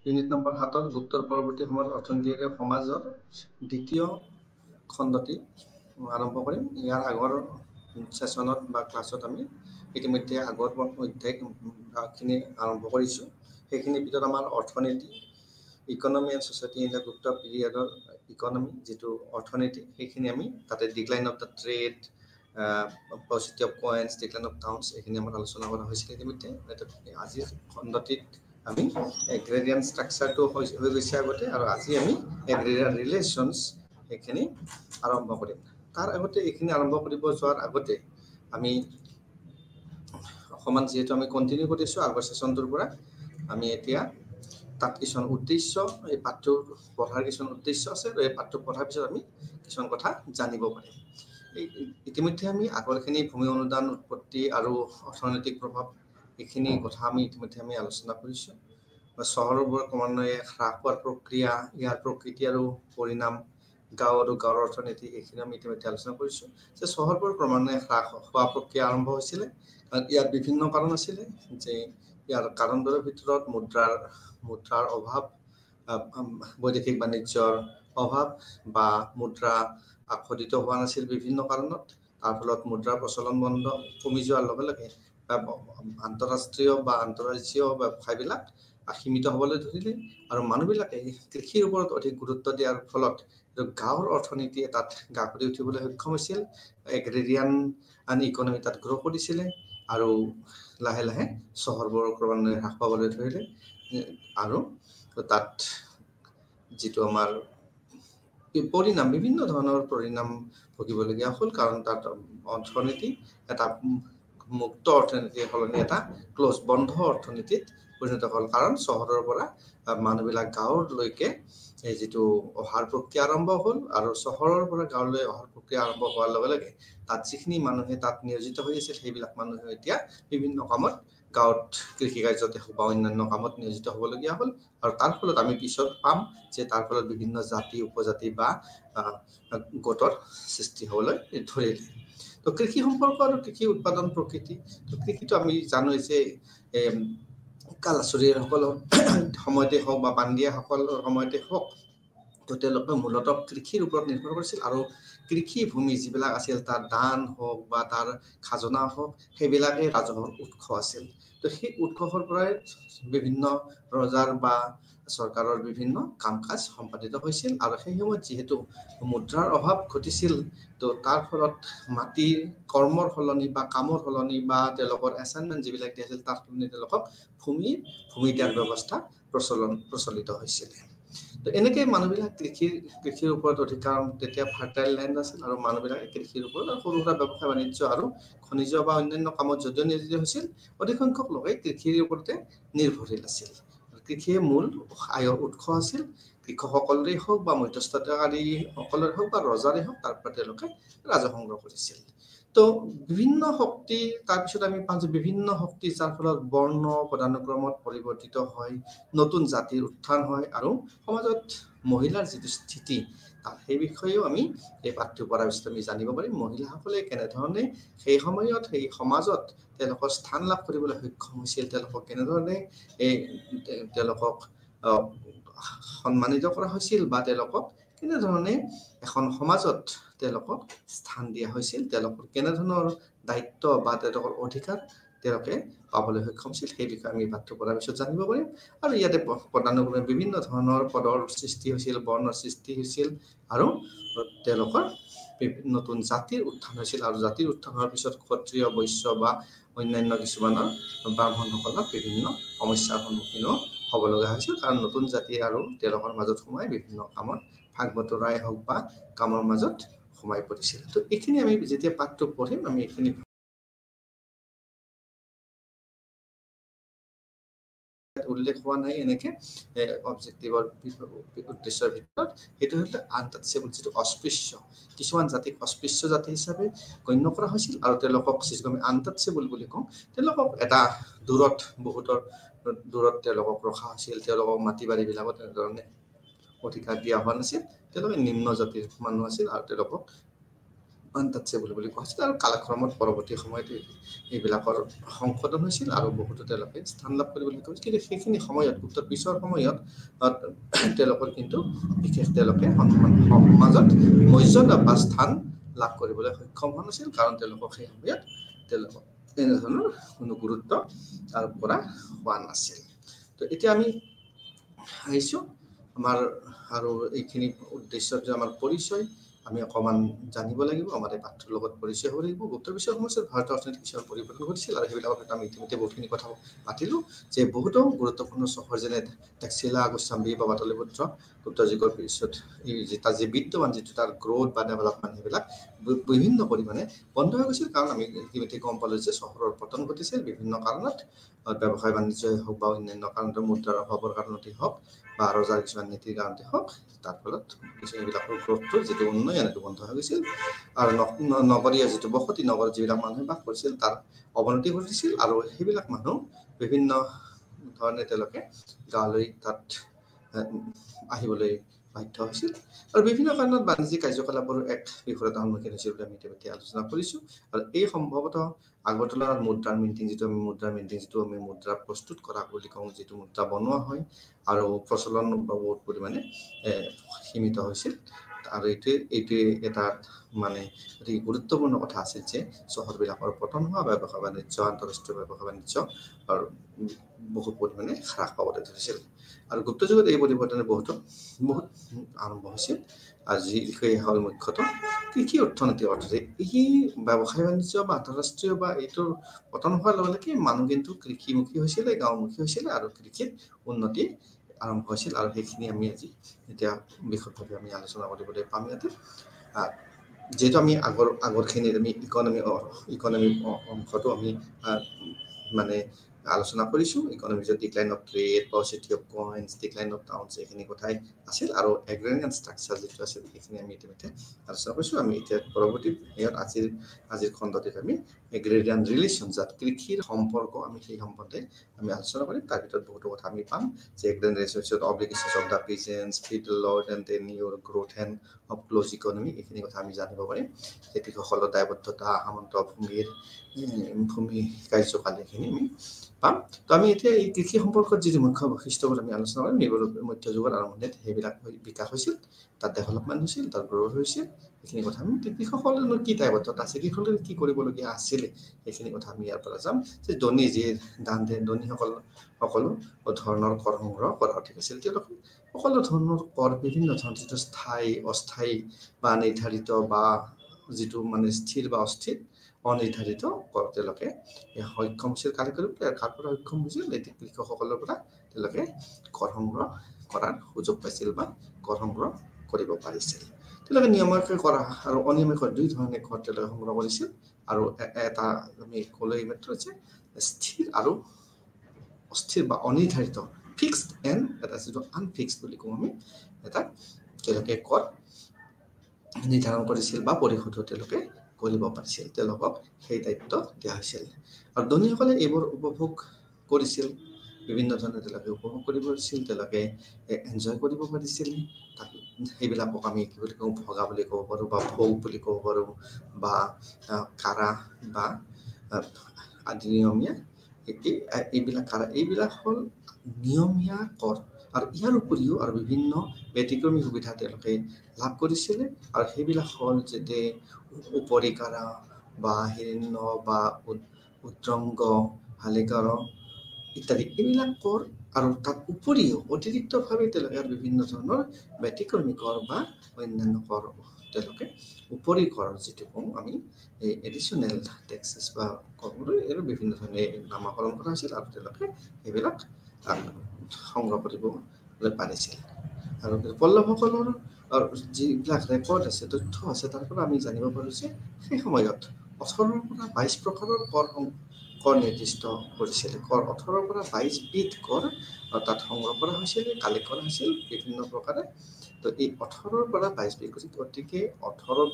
Unit number 7 গুপ্তৰ পৰৱৰ্তী সময়ত অৰ্থনীতিৰে সমাজৰ দ্বিতীয় খণ্ডটি আৰম্ভ কৰিম। ইয়াৰ আগৰ সেশনত বা ক্লাছত আমি ইতিমধ্যে আগৰ অধ্যায়খিনি আৰম্ভ কৰিছোঁ। সেইখিনিৰ ভিতৰত আমাৰ অৰ্থনীতি, economy and society in the Gupta পিৰিয়ডৰ ইকনমি যিটো অৰ্থনীতি, সেইখিনি আমি তাতে decline of the trade, positive of coins, decline of towns, এইখিনি আমাৰ আলোচনা কৰা হৈছিল ইতিমধ্যে। আজিৰ খণ্ডটিত আমি এগ্ৰেৰিয়ান ষ্ট্ৰাকচাৰটো হৈ গৈছে আগতে, আৰু আজি আমি এগ্ৰেৰিয়ান ৰিলেশ্যনছ সেইখিনি আৰম্ভ কৰিম। তাৰ আগতে এইখিনি আৰম্ভ কৰিব যোৱাৰ আগতে আমি অকণমান যিহেতু আমি কণ্টিনিউ কৰিছোঁ আগৰ ছেশ্যনটোৰ পৰা, আমি এতিয়া তাত কিছুমান উদ্দেশ্য, এই পাঠটো পঢ়াৰ কিছুমান উদ্দেশ্য আছে, আৰু এই পাঠটো পঢ়াৰ পিছত আমি কিছুমান কথা জানিব পাৰিম। ইতিমধ্যে আমি আগৰখিনি ভূমি অনুদান, উৎপত্তি আৰু অৰ্থনৈতিক প্ৰভাৱ, এইখিনি কথা আমি ইতিমধ্যে আমি আলোচনা কৰিছোঁ। চহৰবোৰ ক্ৰমান্বয়ে হ্ৰাস হোৱাৰ প্ৰক্ৰিয়া, ইয়াৰ প্ৰকৃতি আৰু পৰিণাম, গাঁও আৰু গাঁৱৰ অৰ্থনীতি, এইখিনি আমি ইতিমধ্যে আলোচনা কৰিছোঁ। যে চহৰবোৰ ক্ৰমান্বয়ে হ্ৰাস হোৱা প্ৰক্ৰিয়া আৰম্ভ হৈছিলে, ইয়াত বিভিন্ন কাৰণ আছিলে। যে ইয়াৰ কাৰণবোৰৰ ভিতৰত মুদ্ৰাৰ অভাৱ, বৈদেশিক বাণিজ্যৰ অভাৱ, বা মুদ্ৰা আখোদিত হোৱা নাছিল বিভিন্ন কাৰণত। তাৰ ফলত মুদ্ৰাৰ প্ৰচলন বন্ধ কমি যোৱাৰ লগে লগে আন্তঃৰাষ্ট্ৰীয় বা আন্তঃৰাজ্যীয় ব্যৱসায়বিলাক সীমিত হ'বলৈ ধৰিলে, আৰু মানুহবিলাকে কৃষিৰ ওপৰত অধিক গুৰুত্ব দিয়াৰ ফলত গাঁৱৰ অৰ্থনীতি তাত গা কৰি উঠিবলৈ সক্ষম হৈছিল। এগ্ৰেৰিয়ান ইকনমি তাত গ্ৰ' কৰিছিলে, আৰু লাহে লাহে চহৰবোৰ ক্ৰমান্বয়ে হ্ৰাস পাবলৈ ধৰিলে, আৰু তাত যিটো আমাৰ পৰিণাম, বিভিন্ন ধৰণৰ পৰিণাম ভুগিবলগীয়া হ'ল। কাৰণ তাত অৰ্থনীতি এটা মুক্ত অৰ্থনীতিৰ সলনি এটা ক্ল'জ, বন্ধ অৰ্থনীতিত পৰিণত হ'ল। কাৰণ চহৰৰ পৰা মানুহবিলাক গাঁৱলৈকে এই যিটো অহাৰ প্ৰক্ৰিয়া আৰম্ভ হ'ল, আৰু চহৰৰ পৰা গাঁৱলৈ অহাৰ প্ৰক্ৰিয়া আৰম্ভ হোৱাৰ লগে লগে তাত যিখিনি মানুহে তাত নিয়োজিত হৈ আছিল, সেইবিলাক মানুহে এতিয়া বিভিন্ন কামত গাঁৱত কৃষিকাৰ্যতে হওক বা অন্যান্য কামত নিয়োজিত হ'বলগীয়া হ'ল। আৰু তাৰ ফলত আমি পিছত পাম যে তাৰ ফলত বিভিন্ন জাতি, উপজাতি বা গোটৰ সৃষ্টি হ'বলৈ ধৰিলে। তো কৃষি সম্পৰ্ক আৰু কৃষি উৎপাদন প্ৰকৃতি, তো কৃষিটো আমি জানো যে কালাচৰীয়াসকলৰ সময়তে হওক বা বান্দিয়াসকলৰ সময়তে হওক, তো তেওঁলোকে মূলতঃ কৃষিৰ ওপৰত নিৰ্ভৰ কৰিছিল। আৰু কৃষি ভূমি যিবিলাক আছিল, তাৰ দান হওক বা তাৰ খাজনা হওক, সেইবিলাকে ৰাজহৰ উৎস আছিল। তো সেই উৎসৰ পৰাই বিভিন্ন ৰজাৰ বা চৰকাৰৰ বিভিন্ন কাম কাজ সম্পাদিত হৈছিল। আৰু সেই সময়ত যিহেতু মুদ্ৰাৰ অভাৱ ঘটিছিল, তো তাৰ ফলত মাটিৰ কৰ্মৰ সলনি বা কামৰ সলনি বা তেওঁলোকৰ এছাইনমেণ্ট যিবিলাক দিয়া আছিল, তাৰ সলনি তেওঁলোকক ভূমি দিয়াৰ ব্যৱস্থা প্ৰচলিত হৈছিলে। তো এনেকৈ মানুহবিলাক কৃষিৰ ওপৰত অধিক, কাৰণ তেতিয়া ফাৰ্টাইল লেণ্ড আছিল, আৰু মানুহবিলাকে কৃষিৰ ওপৰত সৰু সুৰা ব্যৱসায় বাণিজ্য আৰু খনিজ বা অন্যান্য কামত যদিও নিয়োজিত হৈছিল, অধিক সংখ্যক লোকে কৃষিৰ ওপৰতে নিৰ্ভৰশীল আছিল। কৃষিয়ে মূল আয়ৰ উৎস আছিল। কৃষকসকলেই হওক বা মধ্যস্থতাকাৰীসকলেই হওক বা ৰজাৰেই হওক, তাৰ পৰা তেওঁলোকে ৰাজহ সংগ্ৰহ কৰিছিল। তো বিভিন্ন শক্তি, তাৰপিছত আমি পাওঁ যে বিভিন্ন শক্তি, যাৰ ফলত বৰ্ণ পদানুক্ৰমত পৰিৱৰ্তিত হয়, নতুন জাতিৰ উত্থান হয়, আৰু সমাজত মহিলাৰ যিটো স্থিতি, সেই বিষয়েও আমি এই পাঠটো পঢ়াৰ পিছত আমি জানিব পাৰিম। মহিলাসকলে কেনেধৰণে সেই সময়ত সেই সমাজত তেওঁলোকৰ স্থান লাভ কৰিবলৈ সক্ষম হৈছিল, তেওঁলোকক কেনেধৰণে তেওঁলোকক সন্মানিত কৰা হৈছিল, বা তেওঁলোকক কেনেধৰণে এখন সমাজত তেওঁলোকক স্থান দিয়া হৈছিল, তেওঁলোকৰ কেনেধৰণৰ দায়িত্ব বা তেওঁলোকৰ অধিকাৰ তেওঁলোকে পাবলৈ সক্ষম হৈছিল, সেই বিষয়ে আমি পাঠটো পঢ়াৰ পিছত জানিব পাৰিম। আৰু ইয়াতে পদানুক্ৰমে বিভিন্ন ধৰণৰ পদৰ সৃষ্টি হৈছিল, বৰ্ণৰ সৃষ্টি হৈছিল, আৰু তেওঁলোকৰ নতুন জাতিৰ উত্থান হৈছিল। আৰু জাতিৰ উত্থান হোৱাৰ পিছত ক্ষত্ৰিয়, বৈশ্য বা অন্যান্য কিছুমানৰ ব্ৰাহ্মণসকলক বিভিন্ন সমস্যাৰ সন্মুখীনো হ'ব লগা হৈছিল, কাৰণ নতুন জাতি আৰু তেওঁলোকৰ মাজত সোমাই বিভিন্ন কামত ভাগ বতৰাই হওক বা কামৰ মাজত সোমাই পৰিছিল। তো এইখিনি আমি যেতিয়া পাঠটো পঢ়িম, আমি এইখিনি উল্লেখ হোৱা নাই এনেকে অবজেক্টিভৰ উদ্দেশ্যৰ ভিতৰত, সেইটো হ'ল আনটাচেবল, যিটো অস্পৃশ্য। কিছুমান জাতিক অস্পৃশ্য জাতি হিচাপে গণ্য কৰা হৈছিল, আৰু তেওঁলোকক যিটো আমি আনটাচেবল বুলি কওঁ, তেওঁলোকক এটা বহুতৰ দূৰত তেওঁলোকক ৰখা হৈছিল। তেওঁলোকক মাটি বাৰীবিলাকত তেনেধৰণে অধিকাৰ দিয়া হোৱা নাছিল। তেওঁলোকে নিম্ন জাতিৰ মানুহ আছিল, আৰু তেওঁলোকক আনটাচেবল বুলি কোৱা হৈছিল আৰু কালক্ৰমত পৰৱৰ্তী সময়ত এইবিলাকৰ সংশোধন হৈছিল আৰু বহুতো তেওঁলোকে স্থান লাভ কৰিবলৈ কৈছিল। কিন্তু সেইখিনি সময়ত উত্তৰ পিছৰ সময়ত তেওঁলোকৰ কিন্তু বিশেষ তেওঁলোকে সমাজত মৰ্যাদা বা স্থান লাভ কৰিবলৈ সক্ষম হোৱা নাছিল, কাৰণ তেওঁলোকক সেই সময়ত তেওঁলোকক এনেধৰণৰ কোনো গুৰুত্ব আৰোপ কৰা হোৱা নাছিল। তো এতিয়া আমি আহিছোঁ আমাৰ আৰু এইখিনি উদ্দেশ্য যে আমাৰ পৰিচয় আমি অকণমান জানিব লাগিব, আমাৰ এই পাঠ্যৰ লগত পৰিচয় হ'ব লাগিব। গুপ্ত বিশ্বৰ সময়ছোৱাত ভাৰতৰ অৰ্থনীতি কিছুমান পৰিৱৰ্তন ঘটিছিল আৰু সেইবিলাকৰ ক্ষেত্ৰত আমি ইতিমধ্যে বহুতখিনি কথা পাতিলোঁ যে বহুতো গুৰুত্বপূৰ্ণ চহৰ যেনে টেক্সিলা, গোস্বামী বা পাটলিপুত্ৰ গুপ্ত যুগৰ পিছত তাৰ যি বিদ্যমান যিটো তাৰ গ্ৰ'থ বা ডেভেলপমেণ্ট সেইবিলাক বিভিন্ন পৰিমাণে বন্ধ হৈ গৈছিল, কাৰণ আমি ইতিমধ্যে গম পালোঁ যে চহৰৰ পতন ঘটিছিল বিভিন্ন কাৰণত, ব্যৱসায় বাণিজ্যই হওক বা অন্যান্য কাৰণত, মুদ্ৰাৰ অভাৱৰ কাৰণতেই হওক বা ৰজাৰ কিছুমান নীতিৰ কাৰণতে হওক, তাৰ ফলত কিছু এইবিলাকৰ গ্ৰথটো যিটো উন্নয়ন এইটো বন্ধ হৈ গৈছিল আৰু নগৰীয়া যিটো বসতি, নগৰত যিবিলাক মানুহে বাস কৰিছিল তাৰ অৱনতি ঘটিছিল আৰু সেইবিলাক মানুহ বিভিন্ন ধৰণে তেওঁলোকে গাঁৱলৈ তাত আহিবলৈ বাধ্য হৈছিল আৰু বিভিন্ন কাৰণত বাণিজ্যিক কাৰ্যকলাপৰ এক বিফলতাৰ সন্মুখীন হৈছিল বুলি আমি ইতিমধ্যে আলোচনা কৰিছোঁ। আৰু এই সম্ভৱতঃ আগৰ তুলনাত মুদ্ৰাৰ মিণ্টিং যিটো আমি মুদ্ৰা প্ৰস্তুত কৰা বুলি কওঁ, যিটো মুদ্ৰা বনোৱা হয় আৰু প্ৰচলন বহুত পৰিমাণে সীমিত হৈছিল। আৰু এইটোৱে এটা মানে অতি গুৰুত্বপূৰ্ণ কথা আছিল যে চহৰবিলাকৰ পতন হোৱা, ব্যৱসায় বাণিজ্য, আন্তঃৰাষ্ট্ৰীয় ব্যৱসায় বাণিজ্য আৰু বহু পৰিমাণে হ্ৰাস পাবলৈ ধৰিছিল। আৰু গুপ্ত যুগত এই পৰিৱৰ্তনে বহুত আৰম্ভ হৈছিল আৰু যি হ'ল মুখ্যতঃ কৃষি অৰ্থনীতি, অৰ্থাৎ এই ব্যৱসায় বাণিজ্য বা আন্তঃৰাষ্ট্ৰীয় বা এইটোৰ পতন হোৱাৰ লগে লগে মানুহ কিন্তু কৃষিমুখী হৈছিলে, গাঁওমুখী হৈছিলে আৰু কৃষিত উন্নতি আৰম্ভ হৈছিল। আৰু সেইখিনি আমি আজি এতিয়া বিশদভাৱে আমি আলোচনা কৰিবলৈ পাম ইয়াতে। যিহেতু আমি আগৰখিনিত আমি ইকনমি অংশটো আমি মানে আলোচনা কৰিছোঁ, ইকনমিক্সৰ decline of trade, paucity of coins, decline of towns, এইখিনি কথাই আছিল আৰু এগ্ৰেৰিয়ান ষ্ট্ৰাকচাৰ যিটো আছিল সেইখিনি আমি ইতিমধ্যে আলোচনা কৰিছোঁ। আমি এতিয়া পৰৱৰ্তী ইয়াত আজিৰ খণ্ডটোত আমি এগ্ৰেৰিয়ান ৰিলেশ্যন, যাত কৃষিৰ সম্পৰ্ক, আমি সেই সম্বন্ধে আমি আলোচনা কৰিম। তাৰ ভিতৰত বহুতো কথা আমি পাম যে agrarian relationship, obligations of the peasants, feudal lord and tenure, growth and of closed economy, এইখিনি কথা আমি জানিব পাৰিম। কৃষকসকলৰ দায়বদ্ধতা, সামন্ত ভূমি কাৰ্যকাল, এইখিনি আমি পাম। তো আমি এতিয়া এই কৃষি সম্পৰ্কত যিটো মুখ্য বৈশিষ্ট্যবোৰ আমি আলোচনা কৰিম, এইবোৰ মধ্যযুগৰ আৰম্ভণিত সেইবিলাক বিকাশ হৈছিল, তাত ডেভেলপমেণ্ট হৈছিল, তাত গ্ৰ'থ হৈছিল, এইখিনি কথা আমি কৃষকসকলৰ কি দায়বদ্ধতা আছে, কৃষকসকলে কি কৰিবলগীয়া আছিলে, সেইখিনি কথা আমি ইয়াৰ পৰা যাম। যে ধনীসকলো সকলো ধৰণৰ কৰ সংগ্ৰহ কৰা ঠিক আছিল। তেওঁলোকে সকলো ধৰণৰ কৰ, বিভিন্ন ধৰণৰ যিটো স্থায়ী, অস্থায়ী বা নিৰ্ধাৰিত বা যিটো মানে স্থিৰ বা অস্থিৰ, অনিৰ্ধাৰিত কৰ তেওঁলোকে সক্ষম হৈছিল কালেক্ট কৰিবলৈ। আৰু কাৰ পৰা সক্ষম হৈছিল? এতিয়া কৃষকসকলৰ পৰা তেওঁলোকে কৰ সংগ্ৰহ কৰাৰ সুযোগ পাইছিল বা কৰ সংগ্ৰহ কৰিব পাৰিছিল। তেওঁলোকে নিয়মীয়াকৈ কৰা আৰু অনিয়মীয়াকৈ দুই ধৰণে কৰ তেওঁলোকে সংগ্ৰহ কৰিছিল। আৰু এটা আমি ক'লৈ মাত্ৰ যে স্থিৰ আৰু অস্থিৰ বা অনিৰ্ধাৰিত, ফিক্সড এণ্ড এটা যিটো আনফিক্সড বুলি কওঁ আমি, এটা তেওঁলোকে কৰ নিৰ্ধাৰণ কৰিছিল বা পৰিশোধো তেওঁলোকে কৰিব পাৰিছিল, তেওঁলোকক সেই দায়িত্ব দিয়া হৈছিল। আৰু ধনীসকলে এইবোৰ উপভোগ কৰিছিল, বিভিন্ন ধৰণে তেওঁলোকে উপভোগ কৰিব পাৰিছিল, তেওঁলোকে এনজয় কৰিব পাৰিছিল। তাক সেইবিলাকক আমি কি বুলি কওঁ? ভগা বুলি ক'ব পাৰোঁ বা ভোগ বুলি ক'ব পাৰোঁ বা কাৰা বা আদি নিয়মীয়া, এইবিলাক হ'ল নিয়মীয়া কৰ। আৰু ইয়াৰ উপৰিও আৰু বিভিন্ন ব্যতিক্ৰমী সুবিধা তেওঁলোকে লাভ কৰিছিলে। আৰু সেইবিলাক হ'ল যে উপৰিকাৰা বা হিৰণ্য বা উদ্ৰংগ, শালিকাৰ ইত্যাদি, এইবিলাক কৰ। আৰু তাত উপৰিও অতিৰিক্তভাৱে তেওঁলোকে বিভিন্ন ধৰণৰ ব্যতিক্ৰমী কৰ বা অন্যান্য কৰ তেওঁলোকে উপৰি কৰ যিটো কওঁ আমি এই এডিশ্যনেল টেক্সেছ বা কৰবোৰ, এইবোৰ বিভিন্ন ধৰণে নামাকৰণ কৰা হৈছিল আৰু তেওঁলোকে সেইবিলাক সংগ্ৰহ কৰিবলৈ পাৰিছিল। আৰু পল্লৱসকলৰ যিবিলাক ৰেকৰ্ড আছে, তথ্য আছে, তাৰ পৰা আমি জানিব পাৰোঁ যে সেই সময়ত 18ৰ পৰা 22 প্ৰকাৰৰ কৰ নিৰ্দিষ্ট কৰিছিল। 18ৰ পৰা 22 বিধ কৰ তাত সংগ্ৰহ কৰা হৈছিল, কালেক্ট কৰা হৈছিল বিভিন্ন প্ৰকাৰে। তো এই 18ৰ পৰা 22 বিধ, গতিকে 18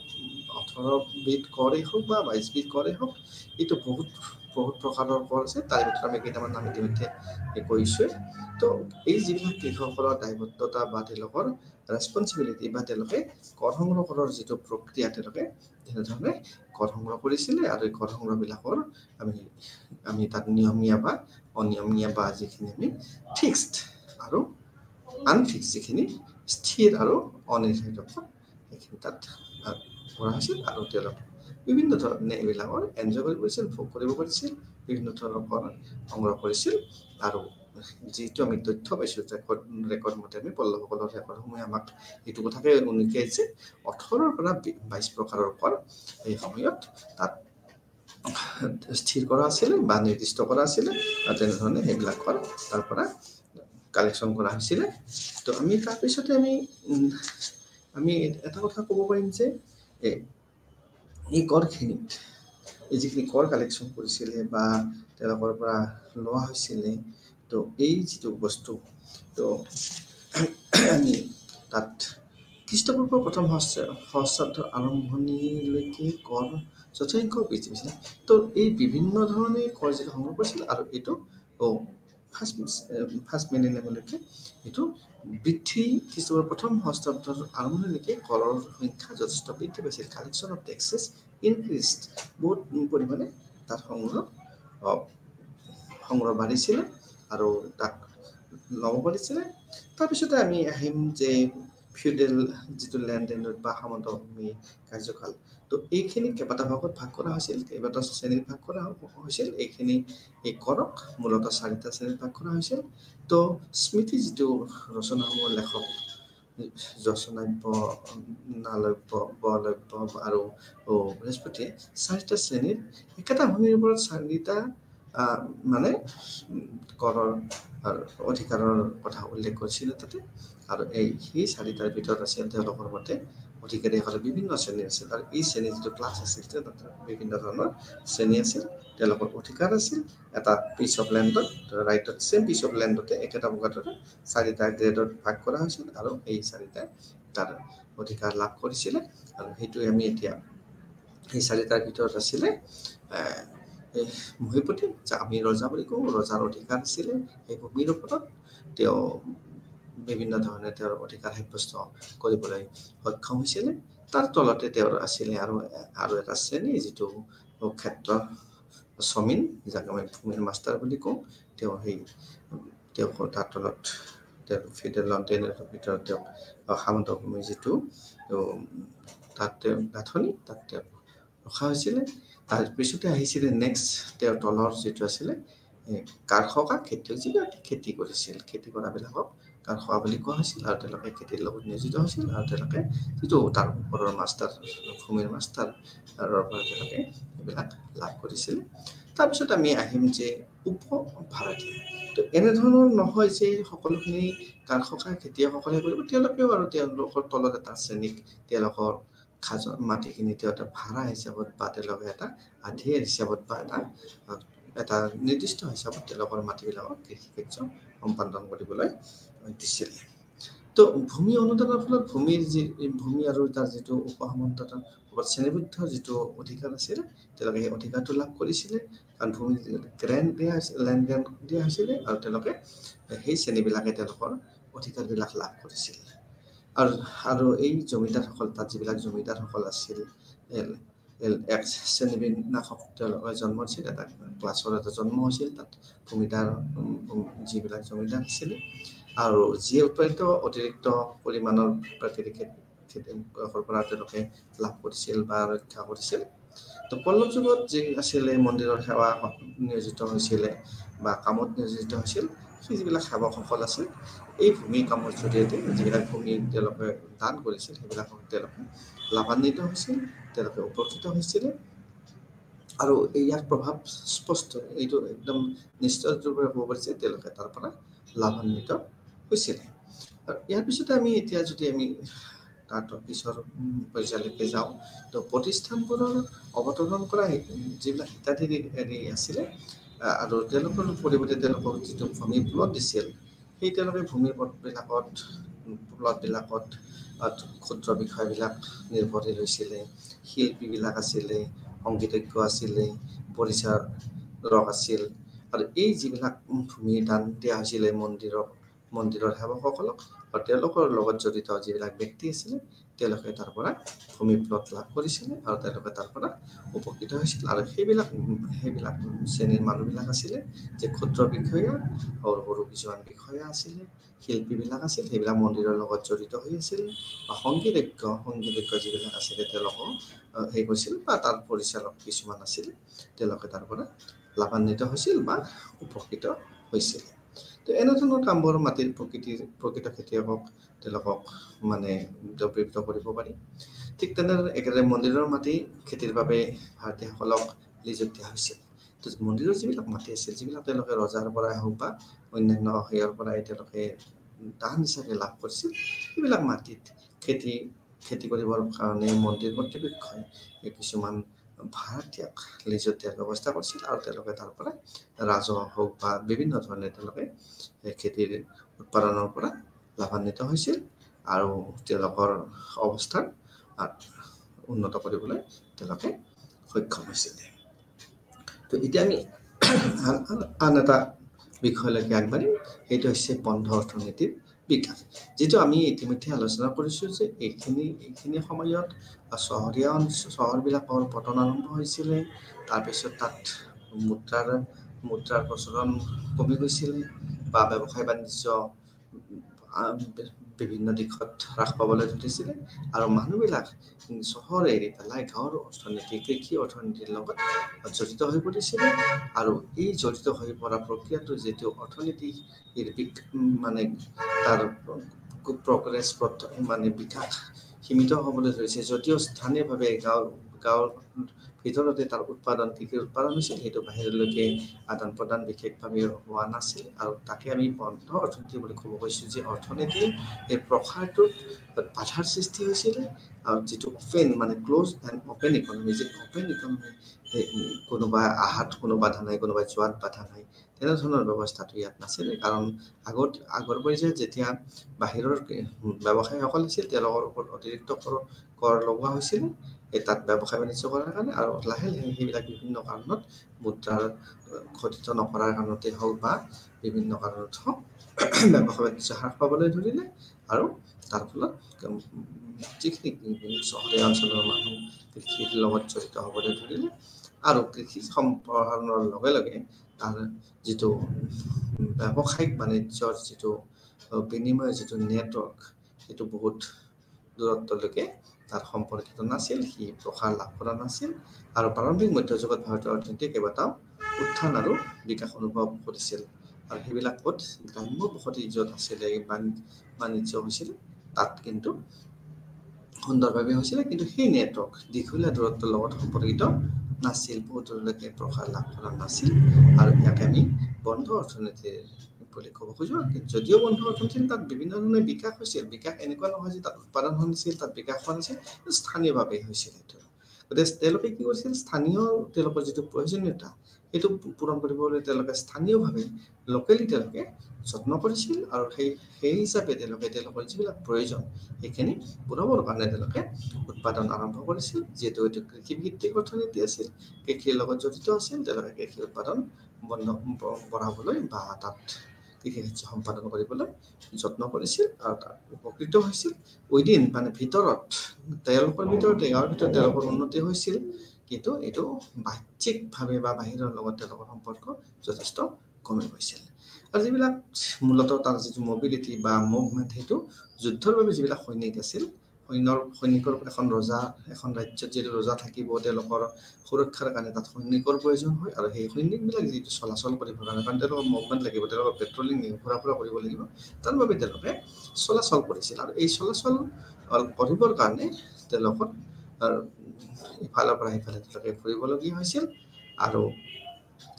বিধ কৰেই হওক বা 22 বিধ কৰেই হওক, এইটো বহুত বহুত প্ৰকাৰৰ কৰ আছে, তাৰ ভিতৰত আমি কেইটামান নাম ইতিমধ্যে কৈছোঁ। তো এই যিবিলাক কৃষকসকলৰ দায়বদ্ধতা বা তেওঁলোকৰ ৰেছপনচিবিলিটি বা তেওঁলোকে কৰ সংগ্ৰহ কৰাৰ যিটো প্ৰক্ৰিয়া তেওঁলোকে তেনেধৰণে কৰ সংগ্ৰহ কৰিছিলে। আৰু এই কৰ সংগ্ৰহবিলাকৰ আমি তাত নিয়মীয়া বা অনিয়মীয়া বা যিখিনি আমি ফিক্সড আৰু আনফিক্সড, যিখিনি স্থিৰ আৰু অনিৰ্ধাৰিত কৰ, সেইখিনি তাত কৰা হৈছিল। আৰু তেওঁলোকে বিভিন্ন ধৰণে এইবিলাকৰ এনজয় কৰিব পাৰিছিল, ভোগ কৰিব পাৰিছিল, বিভিন্ন ধৰণৰ কৰ সংগ্ৰহ কৰিছিল। আৰু যিটো আমি তথ্য পাইছোঁ ৰেকৰ্ড মতে আমি পল্লৱসকলৰ ৰেকৰ্ডসমূহে আমাক এইটো কথাকে উনুকিয়াই যে 18 পৰা 22 প্ৰকাৰৰ কৰ এই সময়ত তাত স্থিৰ কৰা আছিলে বা নিৰ্দিষ্ট কৰা আছিলে। আৰু তেনেধৰণে সেইবিলাক কৰ তাৰ পৰা কালেকশ্যন কৰা হৈছিলে। তো আমি তাৰপিছতে আমি এটা কথা ক'ব পাৰিম যে এই কৰখিনিত এই যিখিনি কৰ কালেকশ্যন কৰিছিলে বা তেওঁলোকৰ পৰা লোৱা হৈছিলে, তো এই যিটো বস্তু, তো আমি তাত খ্ৰীষ্টপূৰ্ব প্ৰথম সহস্ৰাব্দৰ আৰম্ভণিলৈকে কৰ যথেংখ্যক বৃদ্ধি পাইছিলে। তো এই বিভিন্ন ধৰণে কৰ যিটো সংগ্ৰহ কৰিছিল, আৰু এইটো ফাৰ্ষ্ট মিলেনিয়ামলৈকে এইটো বৃদ্ধি, খ্ৰীষ্টপূৰ্ব প্ৰথম সহস্ৰাব্দৰ আৰম্ভণিলৈকে কৰৰ সংখ্যা যথেষ্ট বৃদ্ধি পাইছিল। কালেকশ্যন অফ টেক্সেছ ইনক্ৰিজড, বহুত পৰিমাণে তাত সংগ্ৰহ বাঢ়িছিলে আৰু তাক ল'ব পাৰিছিলে। তাৰপিছতে আমি আহিম যে ফিউডেল যিটো লেনদেনত বা সামন্ত ভূমি কাৰ্যকাল, তো এইখিনি কেইবাটা ভাগত ভাগ কৰা হৈছিল, কেইবাটা শ্ৰেণীত ভাগ কৰা হৈছিল। এই কৰক মূলতঃ 4টা শ্ৰেণীত ভাগ কৰা হৈছিল। তো স্মৃতি যিটো ৰচনাসমূহৰ লেখক যশনাব্য, নালব্য, বলব্য আৰু বৃহস্পতিয়ে 4টা শ্ৰেণীত একেটা ভূমিৰ ওপৰত 4টা মানে কৰৰ অধিকাৰৰ কথা উল্লেখ কৰিছিল তাতে। আৰু সেই 4টাৰ ভিতৰত আছিল তেওঁলোকৰ মতে অধিকাৰীসকলে বিভিন্ন শ্ৰেণীৰ আছিল। আৰু এই শ্ৰেণীৰ যিটো ক্লাছ আছিল, তাতে বিভিন্ন ধৰণৰ শ্ৰেণী আছিল, তেওঁলোকৰ অধিকাৰ আছিল। এটা পিচ অফ লেণ্ডত, ৰাইটত ছেম পিচ অফ লেণ্ডতে একেটা প্ৰকাৰে 4টা গ্ৰেডত ভাগ কৰা হৈছিল। আৰু এই 4টাই তাৰ অধিকাৰ লাভ কৰিছিলে। আৰু সেইটোৱে আমি এতিয়া এই 4টাৰ ভিতৰত আছিলে মহীপতি, যাক আমি ৰজা বুলি কওঁ। ৰজাৰ অধিকাৰ আছিলে সেই ভূমিৰ ওপৰত। তেওঁ বিভিন্ন ধৰণে তেওঁৰ অধিকাৰ সাব্যস্ত কৰিবলৈ সক্ষম হৈছিলে। তাৰ তলতে তেওঁৰ আছিলে আৰু এটা শ্ৰেণী, যিটো ক্ষেত্ৰ শ্ৰমিন, যাক আমি ভূমিৰ মাষ্টাৰ বুলি কওঁ। তেওঁ তাৰ তলত তেওঁ ফিউডেল লেণ্ডৰ ভিতৰত তেওঁ সামন্ত ভূমিৰ যিটো তাত তেওঁ গাঁথনি, তাত তেওঁ ৰখা হৈছিলে। তাৰপিছতে আহিছিলে নেক্সট তেওঁৰ তলৰ যিটো আছিলে কাৰখকা, খেতিয়ক, যিবিলাক খেতি কৰিছিল, খেতি কৰাবিলাকক কাৰখকা বুলি কোৱা হৈছিল। আৰু তেওঁলোকে খেতিৰ লগত নিয়োজিত হৈছিল। আৰু তেওঁলোকে যিটো তাৰ ওপৰৰ মাষ্টাৰ, ভূমিৰ মাষ্টাৰৰ পৰা তেওঁলোকে এইবিলাক লাভ কৰিছিলে। তাৰপিছত আমি আহিম যে উপভাৰতীয়। তো এনেধৰণৰ নহয় যে সকলোখিনি কাৰখকা খেতিয়কসকলে কৰিব, তেওঁলোকেও আৰু তেওঁলোকৰ তলত এটা শ্ৰেণীক তেওঁলোকৰ মাটিখিনি এটা ভাড়া হিচাপত বা তেওঁলোকে এটা আধিৰ হিচাপত বা এটা নিৰ্দিষ্ট হিচাপত তেওঁলোকৰ মাটিবিলাকক কৃষি কাৰ্য সম্পাদন কৰিবলৈ দিছিল। তো ভূমি অনুদানৰ ফলত ভূমি আৰু তাৰ যিটো উপসামন্ততাৰ ওপৰত শ্ৰেণীবদ্ধ যিটো অধিকাৰ আছিল, তেওঁলোকে সেই অধিকাৰটো লাভ কৰিছিলে। কাৰণ ভূমি লেণ্ড দিয়া হৈছিলে, আৰু তেওঁলোকে সেই শ্ৰেণীবিলাকে তেওঁলোকৰ অধিকাৰবিলাক লাভ কৰিছিল। আৰু এই জমিদাৰসকল, তাত যিবিলাক জমিদাৰসকল আছিল, এক শ্ৰেণীবিন্যাসক তেওঁলোকে জন্ম দিছিল, এটা ক্লাছৰ এটা জন্ম হৈছিল তাত ভূমিদাৰ, যিবিলাক জমিদাৰ আছিল। আৰু যি উৎপাদিত অতিৰিক্ত পৰিমাণৰ প্ৰাকৃতিক খেতিৰ পৰা তেওঁলোকে লাভ কৰিছিল বা ৰক্ষা কৰিছিল। তো পল্লৱ যুগত যি আছিলে মন্দিৰৰ সেৱা নিয়োজিত হৈছিলে বা কামত নিয়োজিত হৈছিল, সেই যিবিলাক সেৱকসকল আছিল, এই ভূমি কামৰ জৰিয়তে যিবিলাক ভূমি তেওঁলোকে দান কৰিছিল, সেইবিলাকক তেওঁলোকে লাভান্বিত হৈছিল, তেওঁলোকে উপকৃত হৈছিলে। আৰু ইয়াৰ প্ৰভাৱ স্পষ্ট, এইটো একদম নিশ্চয়তাৰে ক'ব পাৰিছে তেওঁলোকে তাৰ পৰা লাভান্বিত হৈছিলে। আৰু ইয়াৰ পিছতে আমি এতিয়া যদি আমি তাৰ পিছৰ পৰ্যায়লৈকে যাওঁ, তো প্ৰতিষ্ঠানবোৰৰ অৱতৰণ কৰা যিবিলাক হিতাধিকাৰী আছিলে, আৰু তেওঁলোকৰ পৰিৱৰ্তে তেওঁলোকক যিটো ভূমি প্লট দিছিল, সেই তেওঁলোকে ভূমিৰ প্লটবিলাকত ক্ষুদ্ৰ বিষয়বিলাক নিৰ্ভৰশীল হৈছিলে। শিল্পীবিলাক আছিলে, সংগীতজ্ঞ আছিলে, ৰস আছিল আৰু এই যিবিলাক ভূমি দান দিয়া হৈছিলে মন্দিৰৰ সেৱকসকলক আৰু তেওঁলোকৰ লগত জড়িত যিবিলাক ব্যক্তি আছিলে তেওঁলোকে তাৰ পৰা ভূমি প্লট লাভ কৰিছিলে আৰু তেওঁলোকে তাৰ পৰা উপকৃত হৈছিল আৰু সেইবিলাক শ্ৰেণীৰ মানুহবিলাক আছিলে যে ক্ষুদ্ৰ বিষয়া সৰু সৰু কিছুমান বিষয়া আছিলে শিল্পীবিলাক আছিল সেইবিলাক মন্দিৰৰ লগত জড়িত হৈ আছিল বা সংগীতজ্ঞ যিবিলাক আছিলে তেওঁলোকক সেই কৰিছিল বা তাৰ পৰিচালক কিছুমান আছিল তেওঁলোকে তাৰ পৰা লাভান্বিত হৈছিল বা উপকৃত হৈছিল তো এনেধৰণৰ কামবোৰ মাটিৰ প্ৰকৃত খেতিয়কক তেওঁলোকক মানে উপকৃত কৰিব পাৰি ঠিক তেনেদৰে একেদৰে মন্দিৰৰ মাটি খেতিৰ বাবে ভাৰতীয়সকলক নিযুক্ত দিয়া হৈছিল তো মন্দিৰৰ যিবিলাক মাটি আছিল যিবিলাক তেওঁলোকে ৰজাৰ পৰাই হওক বা অন্যান্য হেৰিৰ পৰাই তেওঁলোকে দান হিচাপে লাভ কৰিছিল সেইবিলাক মাটিত খেতি কৰিবৰ কাৰণে মন্দিৰ কৰ্তৃপক্ষই কিছুমান ভাড়াতীয়াক লিজত দিয়াৰ ব্যৱস্থা কৰিছিল আৰু তেওঁলোকে তাৰ পৰা ৰাজহ হওক বা বিভিন্ন ধৰণে তেওঁলোকে খেতিৰ উৎপাদনৰ পৰা লাভান্বিত হৈছিল আৰু তেওঁলোকৰ অৱস্থাৰ উন্নত কৰিবলৈ তেওঁলোকে সক্ষম হৈছিল তো এতিয়া আমি আন এটা বিষয়লৈকে আগবাঢ়িম সেইটো হৈছে বন্ধ অৰ্থনীতিৰ বিকাশ যিটো আমি ইতিমধ্যে আলোচনা কৰিছোঁ যে এইখিনি সময়ত চহৰবিলাকৰ পতন আৰম্ভ হৈছিলে তাৰপিছত তাত মুদ্ৰাৰ প্ৰচলন কমি গৈছিলে বা ব্যৱসায় বাণিজ্য বিভিন্ন দিশত হ্ৰাস পাবলৈ ধৰিছিলে আৰু মানুহবিলাক চহৰ এৰি পেলাই গাঁৱৰ অৰ্থনীতি কৃষি অৰ্থনীতিৰ লগত জড়িত হৈ পৰিছিলে আৰু এই জড়িত হৈ পৰা প্ৰক্ৰিয়াটো যিটো অৰ্থনীতি মানে তাৰ প্ৰগ্ৰেছ মানে বিকাশ সীমিত হ'বলৈ ধৰিছে যদিও স্থানীয়ভাৱে গাঁৱৰ ভিতৰতে তাৰ কৃষিৰ উৎপাদন হৈছিল সেইটো বাহিৰলৈকে আদান প্ৰদান বিশেষভাৱে হোৱা নাছিল আৰু তাকে আমি বন্ধ অৰ্থনীতি বুলি ক'ব গৈছোঁ যে অৰ্থনীতিৰ এই প্ৰসাৰটোত বাধাৰ সৃষ্টি হৈছিলে আৰু যিটো মানে ক্ল'জ এণ্ড অপেন ইকনমি যে অপেন ইকনমি কোনোবা আহাত কোনো বাধা নাই কোনোবাই যোৱাত বাধা নাই তেনেধৰণৰ ব্যৱস্থাটো ইয়াত নাছিলে কাৰণ আগৰ পৰ্যায়ত যেতিয়া বাহিৰৰ ব্যৱসায়ীসকল আছিল তেওঁলোকৰ ওপৰত অতিৰিক্ত কৰ লগোৱা হৈছিল তাত ব্যৱসায় বাণিজ্য কৰাৰ কাৰণে আৰু লাহে লাহে সেইবিলাক বিভিন্ন কাৰণত মুদ্ৰাৰ খোদিত নকৰাৰ কাৰণতে হওক বা বিভিন্ন কাৰণত হওক ব্যৱসায় বাণিজ্য হ্ৰাস পাবলৈ ধৰিলে আৰু তাৰ ফলত যিখিনি চহৰীয়া অঞ্চলৰ মানুহ কৃষিৰ লগত জড়িত হ'বলৈ ধৰিলে আৰু কৃষি সম্প্ৰসাৰণৰ লগে লগে তাৰ যিটো ব্যৱসায়িক বাণিজ্যৰ যিটো বিনিময়ৰ যিটো নেটৱৰ্ক সেইটো বহুত দূৰত্বলৈকে তাৰ সম্পৰ্কিত নাছিল সি প্ৰসাৰ লাভ কৰা নাছিল আৰু প্ৰাৰম্ভিক মধ্যযুগত ভাৰতৰ অৰ্থনীতি কেইবাটাও উত্থান আৰু বিকাশ অনুভৱ কৰিছিল আৰু সেইবিলাকত গ্ৰাম্য বসতি য'ত আছিলে বাণিজ্য হৈছিল তাত কিন্তু সুন্দৰভাৱে হৈছিলে কিন্তু সেই নেটৱৰ্ক দীঘলীয়া দূৰত্বৰ লগত সম্পৰ্কিত নাছিল বহুত দূৰলৈকে প্ৰসাৰ লাভ কৰা নাছিল আৰু ইয়াকে আমি বন্ধ অৰ্থনীতিৰ বুলি ক'ব খোজোঁ যদিও বন্ধ অৰ্থনীতি তাত বিভিন্ন ধৰণে বিকাশ হৈছিল বিকাশ এনেকুৱা নহয় যে তাত উৎপাদন হোৱা নাছিল তাত বিকাশ হোৱা নাছিল স্থানীয়ভাৱে হৈছিল সেইটো গতিকে তেওঁলোকে কি কৰিছিল স্থানীয় তেওঁলোকৰ যিটো প্ৰয়োজনীয়তা সেইটো পূৰণ কৰিবলৈ তেওঁলোকে স্থানীয়ভাৱে লোকেলি তেওঁলোকে যত্ন কৰিছিল আৰু সেই হিচাপে তেওঁলোকৰ যিবিলাক প্ৰয়োজন সেইখিনি পূৰাবৰ কাৰণে তেওঁলোকে উৎপাদন আৰম্ভ কৰিছিল যিহেতু এইটো কৃষিভিত্তিক অৰ্থনীতি আছিল কৃষিৰ লগত জড়িত আছিল তেওঁলোকে কৃষি উৎপাদন বঢ়াবলৈ বা তাত কৃষিকাৰ্য সম্পাদন কৰিবলৈ যত্ন কৰিছিল আৰু তাত উপকৃত হৈছিল উইদিন মানে ভিতৰত তেওঁলোকৰ ভিতৰতে গাঁৱৰ ভিতৰত তেওঁলোকৰ উন্নতি হৈছিল কিন্তু এইটো বাহ্যিকভাৱে বা বাহিৰৰ লগত তেওঁলোকৰ সম্পৰ্ক যথেষ্ট কমি গৈছিল আৰু যিবিলাক মূলতঃ তাৰ যিটো মবিলিটি বা মুভমেণ্ট সেইটো যুদ্ধৰ বাবে যিবিলাক সৈনিক আছিল সৈনিকৰ এখন ৰাজ্যত যিটো ৰজা থাকিব তেওঁলোকৰ সুৰক্ষাৰ কাৰণে তাত সৈনিকৰ প্ৰয়োজন হয় আৰু সেই সৈনিকবিলাক যিটো চলাচল কৰিব কাৰণে কাৰণ তেওঁলোকৰ মুভমেণ্ট লাগিব তেওঁলোকৰ পেট্ৰলিং ঘূৰা ফুৰা কৰিব লাগিব তাৰ বাবে তেওঁলোকে চলাচল কৰিছিল আৰু এই চলাচল কৰিবৰ কাৰণে তেওঁলোকৰ ইফালৰ পৰা সিফালে তেওঁলোকে ফুৰিবলগীয়া হৈছিল আৰু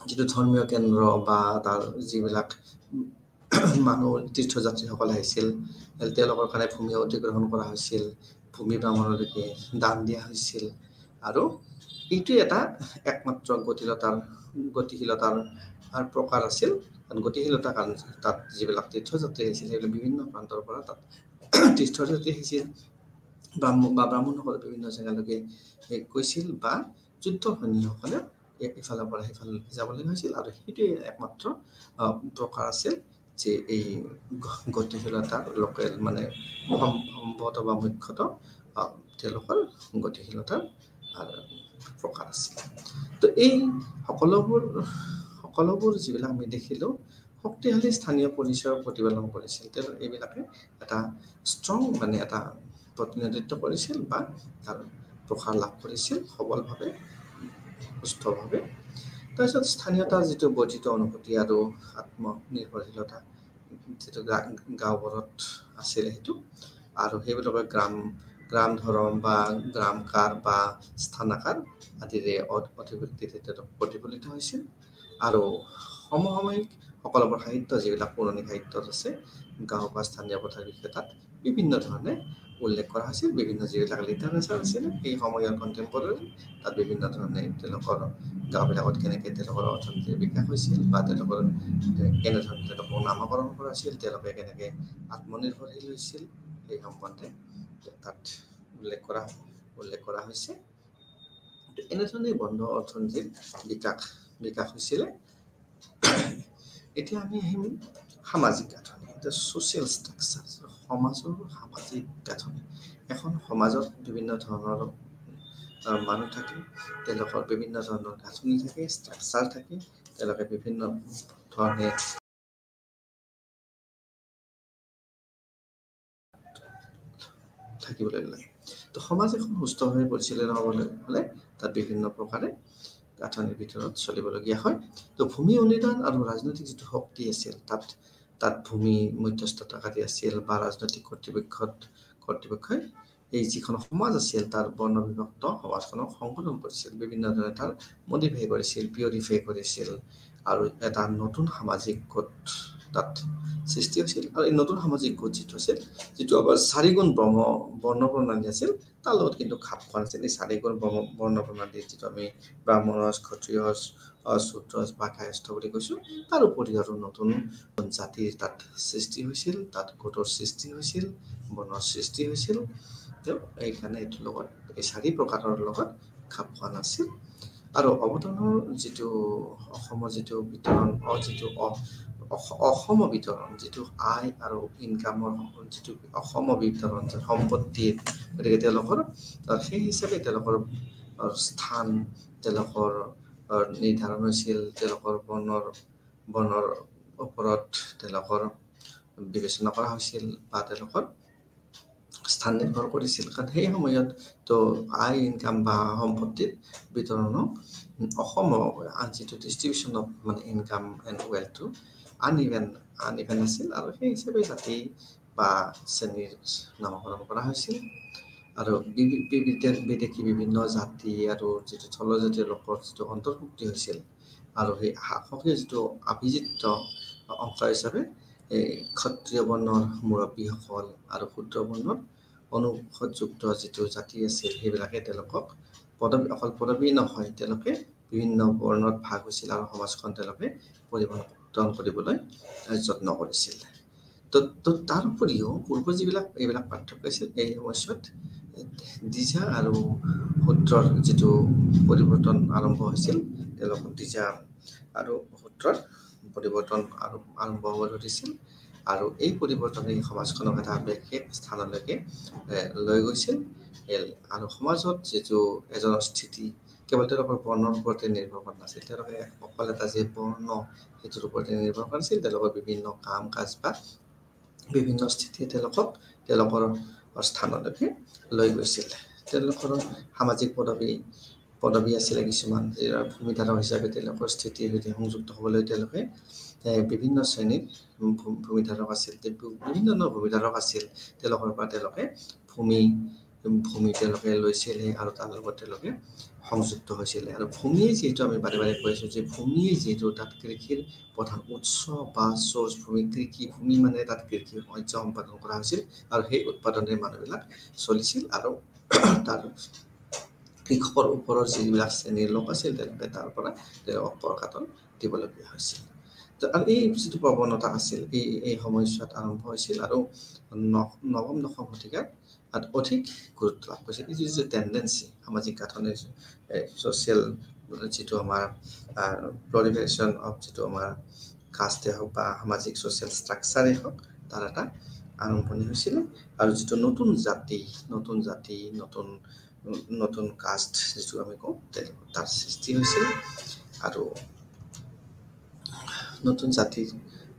যিটো ধৰ্মীয় কেন্দ্ৰ বা তাৰ যিবিলাক মানুহ তীৰ্থযাত্ৰীসকল আহিছিল তেওঁলোকৰ কাৰণে ভূমি অধিগ্ৰহণ কৰা হৈছিল ভূমি ভ্ৰমণলৈকে দান দিয়া হৈছিল আৰু এইটো এটা একমাত্ৰ গতিশীলতাৰ প্ৰকাৰ আছিল গতিশীলতাৰ কাৰণে তাত যিবিলাক তীৰ্থযাত্ৰী আহিছিল সেইবিলাক বিভিন্ন প্ৰান্তৰ পৰা তাত তীৰ্থযাত্ৰী আহিছিল বা ব্ৰাহ্মণসকলে বিভিন্ন জেগালৈকে গৈছিল বা যুদ্ধ সৈনিকসকলে ইফালৰ পৰা সিফাললৈকে যাবলগীয়া হৈছিল আৰু সেইটোৱে একমাত্ৰ প্ৰকাৰ আছিল যে এই গতিশীলতাৰ লোকেল মানে সম্ভৱতঃ বা মুখ্যতঃ তেওঁলোকৰ গতিশীলতাৰ প্ৰকাৰ আছিল। তো এই সকলোবোৰ যিবিলাক আমি দেখিলোঁ শক্তিশালী স্থানীয় পৰিচয়ৰ প্ৰতিপালন কৰিছিল। তেওঁ এইবিলাকে এটা ষ্ট্ৰং মানে এটা প্ৰতিনিধিত্ব কৰিছিল বা তাৰ প্ৰসাৰ লাভ কৰিছিল সবলভাৱে সুস্থভাৱে। তাৰপিছত স্থানীয়তাৰ যিটো বৰ্ধিত অনুভূতি আৰু আত্মনিৰ্ভৰশীলতা যিটো গাঁওবোৰত আছিল সেইটো, আৰু সেইবিলাকে গ্ৰাম ধৰণ বা গ্ৰামকাৰ বা স্থানাকাৰ আদিৰে অধিবৃত্তিত প্ৰতিফলিত হৈছিল। আৰু সমসাময়িক সকলোবোৰ সাহিত্য যিবিলাক পুৰণি সাহিত্যত আছে গাঁও বা স্থানীয় কথাৰ বিষয়ে তাত বিভিন্ন ধৰণে উল্লেখ কৰা হৈছিল। বিভিন্ন যিবিলাক লিটাৰেচাৰ আছিল সেই সময়ৰ কণ্টেম্পৰেৰী তাত বিভিন্ন ধৰণে তেওঁলোকৰ গাঁওবিলাকত কেনেকৈ তেওঁলোকৰ অৰ্থনীতিৰ বিকাশ হৈছিল বা তেওঁলোকৰ কেনেধৰণে তেওঁলোকক নামকৰণ কৰা হৈছিল, তেওঁলোকে কেনেকৈ আত্মনিৰ্ভৰশীল হৈছিল সেই সম্বন্ধে তাত উল্লেখ কৰা হৈছে। এনেধৰণে বন্ধ অৰ্থনীতিৰ বিকাশ হৈছিলে। এতিয়া আমি আহিম সামাজিক গাঁথনি, এতিয়া ছ'চিয়েল ষ্ট্ৰাকচাৰ, সমাজৰ সামাজিক গাঁথনি। এখন সমাজত বিভিন্ন ধৰণৰ মানুহ থাকে, তেওঁলোকৰ বিভিন্ন ধৰণৰ গাঁথনি থাকে, ষ্ট্ৰাকচাৰ থাকে, তেওঁলোকে বিভিন্ন ধৰণে থাকিবলৈ লাগে। তো সমাজ এখন সুস্থভাৱে পৰিচালনা হ'বলৈ হ'লে তাত বিভিন্ন প্ৰকাৰে গাঁথনিৰ ভিতৰত চলিবলগীয়া হয়। তো ভূমি অনুদান আৰু ৰাজনৈতিক যিটো শক্তি আছিল তাত ভূমি মধ্যস্থতাকাৰী আছিল বা ৰাজনৈতিক কৰ্তৃপক্ষই এই যিখন সমাজ আছিল তাৰ বৰ্ণবিভক্ত সমাজখনক সংশোধন কৰিছিল, বিভিন্ন ধৰণে তাৰ মডিফাই কৰিছিল, পিউৰিফাই কৰিছিল, আৰু এটা নতুন সামাজিক গোট তাত সৃষ্টি হৈছিল। আৰু এই নতুন সামাজিক গোট যিটো আছিল, যিটো আমাৰ 4 গুণ বৰ্ণ প্ৰণালী আছিল, তাৰ লগত কিন্তু খাপ খোৱা নাছিল। এই 4 গুণ বৰ্ণ প্ৰণালী যিটো আমি ব্ৰাহ্মণ, ক্ষত্ৰিয়, শূদ্ৰ বা কায়স্থ বুলি কৈছোঁ, তাৰ উপৰিও আৰু নতুন জাতিৰ তাত সৃষ্টি হৈছিল, তাত গোটৰ সৃষ্টি হৈছিল, বৰ্ণৰ সৃষ্টি হৈছিল। তেওঁ এইকাৰণে এইটোৰ লগত এই 4 প্ৰকাৰৰ লগত খাপ খোৱা নাছিল। আৰু অৱদানৰ যিটো অসমৰ যিটো বিতৰণ অসম বিতৰণ যিটো আয় আৰু ইনকামৰ যিটো অসম বিতৰণ সম্পত্তিৰ, গতিকে তেওঁলোকৰ সেই হিচাপে তেওঁলোকৰ স্থান তেওঁলোকৰ নিৰ্ধাৰণ হৈছিল। তেওঁলোকৰ বৰ্ণৰ ওপৰত তেওঁলোকৰ বিবেচনা কৰা হৈছিল বা তেওঁলোকৰ স্থান নিৰ্ভৰ কৰিছিল। কাৰণ সেই সময়ত তো আয় ইনকাম বা সম্পত্তিৰ বিতৰণক অসমৰ যিটো ডিষ্ট্ৰিবিউশ্যন অফ মানে ইনকাম এণ্ড ৱেলথটো আনইভেন আছিল, আৰু সেই হিচাপে জাতি বা শ্ৰেণীৰ নামকৰণ কৰা হৈছিল। আৰু বিদেশী বিভিন্ন জাতি আৰু যিটো থলজাতীয় লোকৰ যিটো অন্তৰ্ভুক্তি হৈছিল, আৰু সেই শাসকীয় যিটো অভিজিত অংশ হিচাপে এই ক্ষত্ৰিয় বৰ্ণৰ মুৰব্বীসকল আৰু শূদ্ৰ বৰ্ণৰ অনুসযুক্ত যিটো জাতি আছিল, সেইবিলাকে তেওঁলোকক অকল পদবী নহয়, তেওঁলোকে বিভিন্ন বৰ্ণত ভাগ হৈছিল আৰু সমাজখন তেওঁলোকে পৰিৱৰ্তন কৰিবলৈ যত্ন কৰিছিল। তো তাৰ উপৰিও পূৰ্ব এইবিলাক পাৰ্থক্য আছিল, এই সময়ছোৱাত দিজা আৰু সূত্ৰৰ যিটো পৰিৱৰ্তন আৰম্ভ হৈছিল, তেওঁলোকৰ দিজা আৰু সূত্ৰৰ পৰিৱৰ্তন আৰম্ভ হ'ব ধৰিছিল। আৰু এই পৰিৱৰ্তনে সমাজখনক এটা বিশেষ স্থানলৈকে লৈ গৈছিল। আৰু সমাজত যিটো এজনৰ স্থিতি কেৱল তেওঁলোকৰ বৰ্ণৰ ওপৰতে নিৰ্ভৰ কৰা নাছিল, তেওঁলোকে অকল এটা যে বৰ্ণ সেইটোৰ ওপৰতে নিৰ্ভৰ কৰিছিল। তেওঁলোকৰ বিভিন্ন কাম কাজ বা বিভিন্ন স্থিতিয়ে তেওঁলোকৰ স্থানলৈকে লৈ গৈছিল। তেওঁলোকৰ সামাজিক পদবী আছিলে কিছুমান, ভূমিধাৰক হিচাপে তেওঁলোকৰ স্থিতিৰ সৈতে সংযুক্ত হ'বলৈ তেওঁলোকে বিভিন্ন শ্ৰেণীৰ ভূমিধাৰক আছিল, বিভিন্ন ধৰণৰ ভূমিধাৰক আছিল। তেওঁলোকৰ পৰা তেওঁলোকে ভূমি তেওঁলোকে লৈছিলে আৰু তাৰ লগত তেওঁলোকে সংযুক্ত হৈছিলে। আৰু ভূমিয়ে যিহেতু আমি বাৰে বাৰে কৈ আছোঁ যে ভূমিয়ে যিহেতু তাত কৃষিৰ প্ৰধান উৎস বা চ'ৰ্চ, ভূমি মানে তাত কৃষি কাৰ্য সম্পাদন কৰা হৈছিল, আৰু সেই উৎপাদনেৰে মানুহবিলাক চলিছিল। আৰু তাৰ কৃষকৰ ওপৰৰ যিবিলাক শ্ৰেণীৰ লোক আছিল, তেওঁলোকে তাৰ পৰা তেওঁলোকক কৰ-কাটন দিবলগীয়া হৈছিল। আৰু এই যিটো প্ৰৱণতা আছিল এই সময়ছোৱাত আৰম্ভ হৈছিল, আৰু নৱম দশম শতিকাত অধিক গুৰুত্ব লাভ কৰিছিল। এই যিটো টেণ্ডেঞ্চি সামাজিক গাঁথনিৰ ছ'চিয়েল যিটো আমাৰ proliferation of যিটো আমাৰ কাষ্টে হওক বা সামাজিক ছ'চিয়েল ষ্ট্ৰাকচাৰে হওক তাৰ এটা আৰম্ভণি হৈছিলে আৰু যিটো নতুন জাতি নতুন কাষ্ট যিটো আমি কওঁ তাৰ সৃষ্টি হৈছিল আৰু নতুন জাতিৰ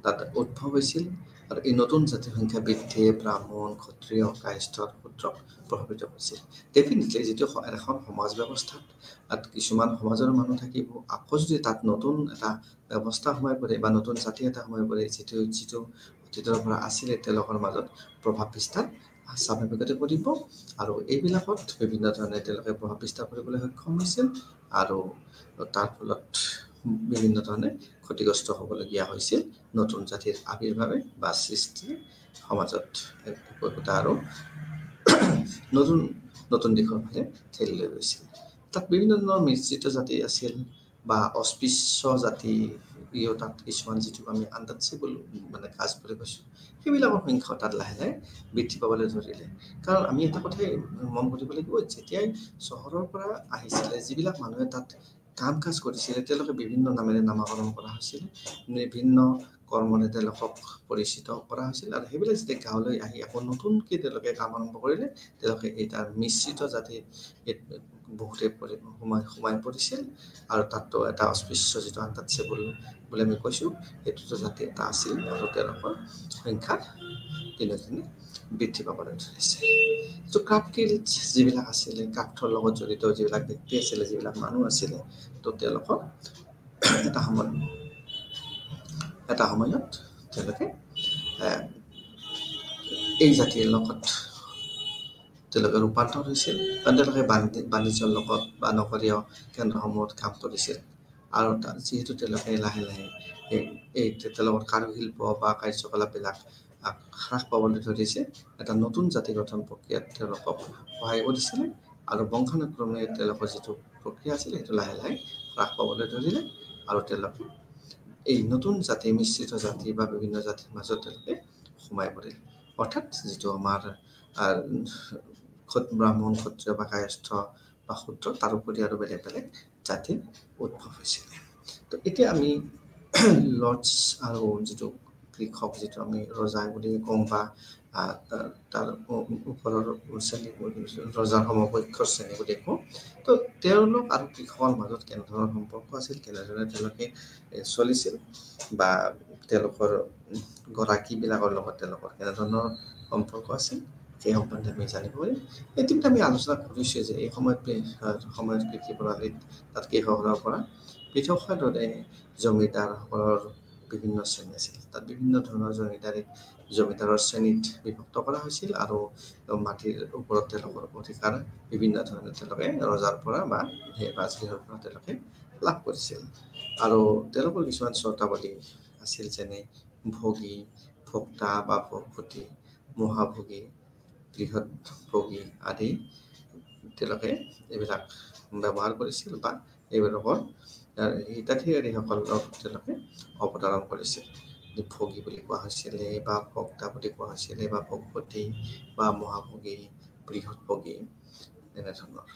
তাত উদ্ভৱ হৈছিল আৰু এই নতুন জাতিৰ সংখ্যা বৃদ্ধিয়ে ব্ৰাহ্মণ ক্ষত্ৰিয় কায়স্থ শূদ্ৰক প্ৰভাৱিত কৰিছিল ডেফিনেটলি যিটো এখন সমাজ ব্যৱস্থাত তাত কিছুমান সমাজৰ মানুহ থাকিব আকৌ যদি তাত নতুন এটা ব্যৱস্থা সোমাই পৰে বা নতুন জাতি এটা সোমাই পৰে যিটো অতীতৰ পৰা আছিলে তেওঁলোকৰ মাজত প্ৰভাৱ বিস্তাৰ স্বাভাৱিকতে কৰিব আৰু এইবিলাকত বিভিন্ন ধৰণে তেওঁলোকে প্ৰভাৱ বিস্তাৰ কৰিবলৈ সক্ষম হৈছিল আৰু তাৰ ফলত বিভিন্ন ধৰণে ক্ষতিগ্ৰস্ত হ'বলগীয়া হৈছিল নতুন জাতিৰ আবিৰ্ভাৱে বা সৃষ্টি সমাজত একতা আৰু নতুন দিশৰ ফালে ঠেলি লৈ গৈছিল তাত বিভিন্ন ধৰণৰ মিশ্ৰিত জাতি আছিল বা অস্পৃশ্য জাতি তাত কিছুমান যিটো আমি আনটাচেবল মানে কাজ বুলি কৈছোঁ সেইবিলাকৰ সংখ্যা তাত লাহে লাহে বৃদ্ধি পাবলৈ ধৰিলে কাৰণ আমি এটা কথাই মন কৰিব লাগিব যেতিয়াই চহৰৰ পৰা আহিছিলে যিবিলাক মানুহে তাত কাম কাজ কৰিছিলে তেওঁলোকে বিভিন্ন নামেৰে নামাকৰণ কৰা হৈছিল বিভিন্ন কৰ্মৰে তেওঁলোকক পৰিচিত কৰা হৈছিল আৰু সেইবিলাক যেতিয়া গাঁৱলৈ আহি আকৌ নতুনকৈ তেওঁলোকে কাম আৰম্ভ কৰিলে তেওঁলোকে এই তাৰ মিশ্ৰিত জাতিৰ বহুতে সোমাই পৰিছিল আৰু তাতো এটা অস্পৃশ্য যিটো আনটাচেবল বুলি আমি কৈছোঁ সেইটোতো জাতি এটা আছিল আৰু তেওঁলোকৰ সংখ্যা দিনে দিনে বৃদ্ধি পাবলৈ ধৰিছে তো ক্ৰাফ্ট যিবিলাক আছিলে ক্ৰাফ্টৰ লগত জড়িত যিবিলাক ব্যক্তি আছিলে যিবিলাক মানুহ আছিলে তো তেওঁলোকৰ এটা সময়ত তেওঁলোকে এই জাতিৰ লগত তেওঁলোকে ৰূপান্তৰ হৈছিল কাৰণ তেওঁলোকে বাণিজ্যৰ লগত বা নগৰীয় কেন্দ্ৰসমূহত কাম কৰিছিল আৰু যিহেতু তেওঁলোকে লাহে লাহে এই তেওঁলোকৰ কাৰুশিল্প বা কাৰ্যকলাপবিলাক হ্ৰাস পাবলৈ ধৰিছে এটা নতুন জাতি গঠন প্ৰক্ৰিয়াত তেওঁলোকক সহায় কৰিছিলে আৰু বংশানুক্ৰমে তেওঁলোকৰ যিটো প্ৰক্ৰিয়া আছিলে সেইটো লাহে লাহে হ্ৰাস পাবলৈ ধৰিলে আৰু তেওঁলোকে এই নতুন জাতি মিশ্ৰিত জাতি বা বিভিন্ন জাতিৰ মাজত তেওঁলোকে সোমাই পৰিল অৰ্থাৎ যিটো আমাৰ ব্ৰাহ্মণ ক্ষত্ৰিয় বা কায়স্থ বা শূদ্ৰ তাৰোপৰি আৰু বেলেগ বেলেগ জাতিৰ উদ্ভৱ হৈছিলে তো এতিয়া আমি লৰ্ডছ আৰু যিটো কৃষক যিটো আমি ৰজা বুলি কওঁ বা তাৰ ওপৰৰ শ্ৰেণী ৰজাৰ সমপক্ষৰ শ্ৰেণী বুলি কওঁ তো তেওঁলোক আৰু কৃষকৰ মাজত কেনেধৰণৰ সম্পৰ্ক আছিল কেনেদৰে তেওঁলোকে চলিছিল বা তেওঁলোকৰ গৰাকীবিলাকৰ লগত তেওঁলোকৰ কেনেধৰণৰ সম্পৰ্ক আছিল সেই সম্বন্ধে আমি জানিব পাৰিম এইটো আমি আলোচনা কৰিছোঁ যে এই সময়ত কৃষি প্ৰণালীত তাত কৃষকসকলৰ পৰা পৃথক হোৱাৰ দৰে জমিদাৰসকলৰ বিভিন্ন শ্ৰেণী আছিল তাত বিভিন্ন ধৰণৰ জমিদাৰৰ শ্ৰেণীত বিভক্ত কৰা হৈছিল আৰু মাটিৰ ওপৰত তেওঁলোকৰ অধিকাৰ বিভিন্ন ধৰণে তেওঁলোকে ৰজাৰ পৰা বা সেই ৰাজগৃহৰ পৰা তেওঁলোকে লাভ কৰিছিল আৰু তেওঁলোকৰ কিছুমান চৰ্তাৱলী আছিল যেনে ভোগী ভোক্তা বা ভোগপতি মহাভোগী বৃহৎ ভোগী আদি তেওঁলোকে এইবিলাক ব্যৱহাৰ কৰিছিল বা এইবিলাকৰ হিতাধিকাৰীসকলক তেওঁলোকে অৱতাৰণ কৰিছিল ভোগী বুলি কোৱা হৈছিলে বা ভোক্তা বুলি কোৱা হৈছিলে বা ভোগপতি বা মহাভোগী বৃহৎ ভোগী এনেধৰণৰ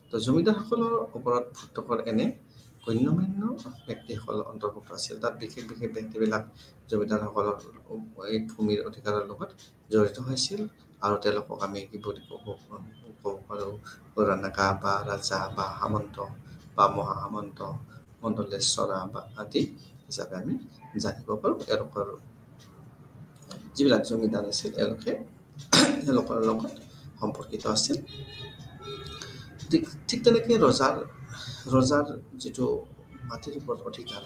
তো জমিদাৰসকলৰ ওপৰত ভুক্তকৰ এনে গণ্যমান্য ব্যক্তিসকল অন্তৰ্ভুক্ত আছিল তাত বিশেষ ব্যক্তিবিলাক জমিদাৰসকলৰ এই ভূমিৰ অধিকাৰৰ লগত জড়িত হৈছিল আৰু তেওঁলোকক আমি কি বুলি ক'ব পাৰোঁ ৰাণাকা বা ৰাজা বা সামন্ত বা মহাসামন্ত মণ্ডলেশ্বৰা বা আদি হিচাপে আমি জানিব পাৰোঁ এওঁলোকৰ যিবিলাক জমিদাৰ আছিল তেওঁলোকৰ লগত সম্পৰ্কিত আছিল ঠিক তেনেকৈ ৰজাৰ যিটো মাটিৰ ওপৰত অধিকাৰ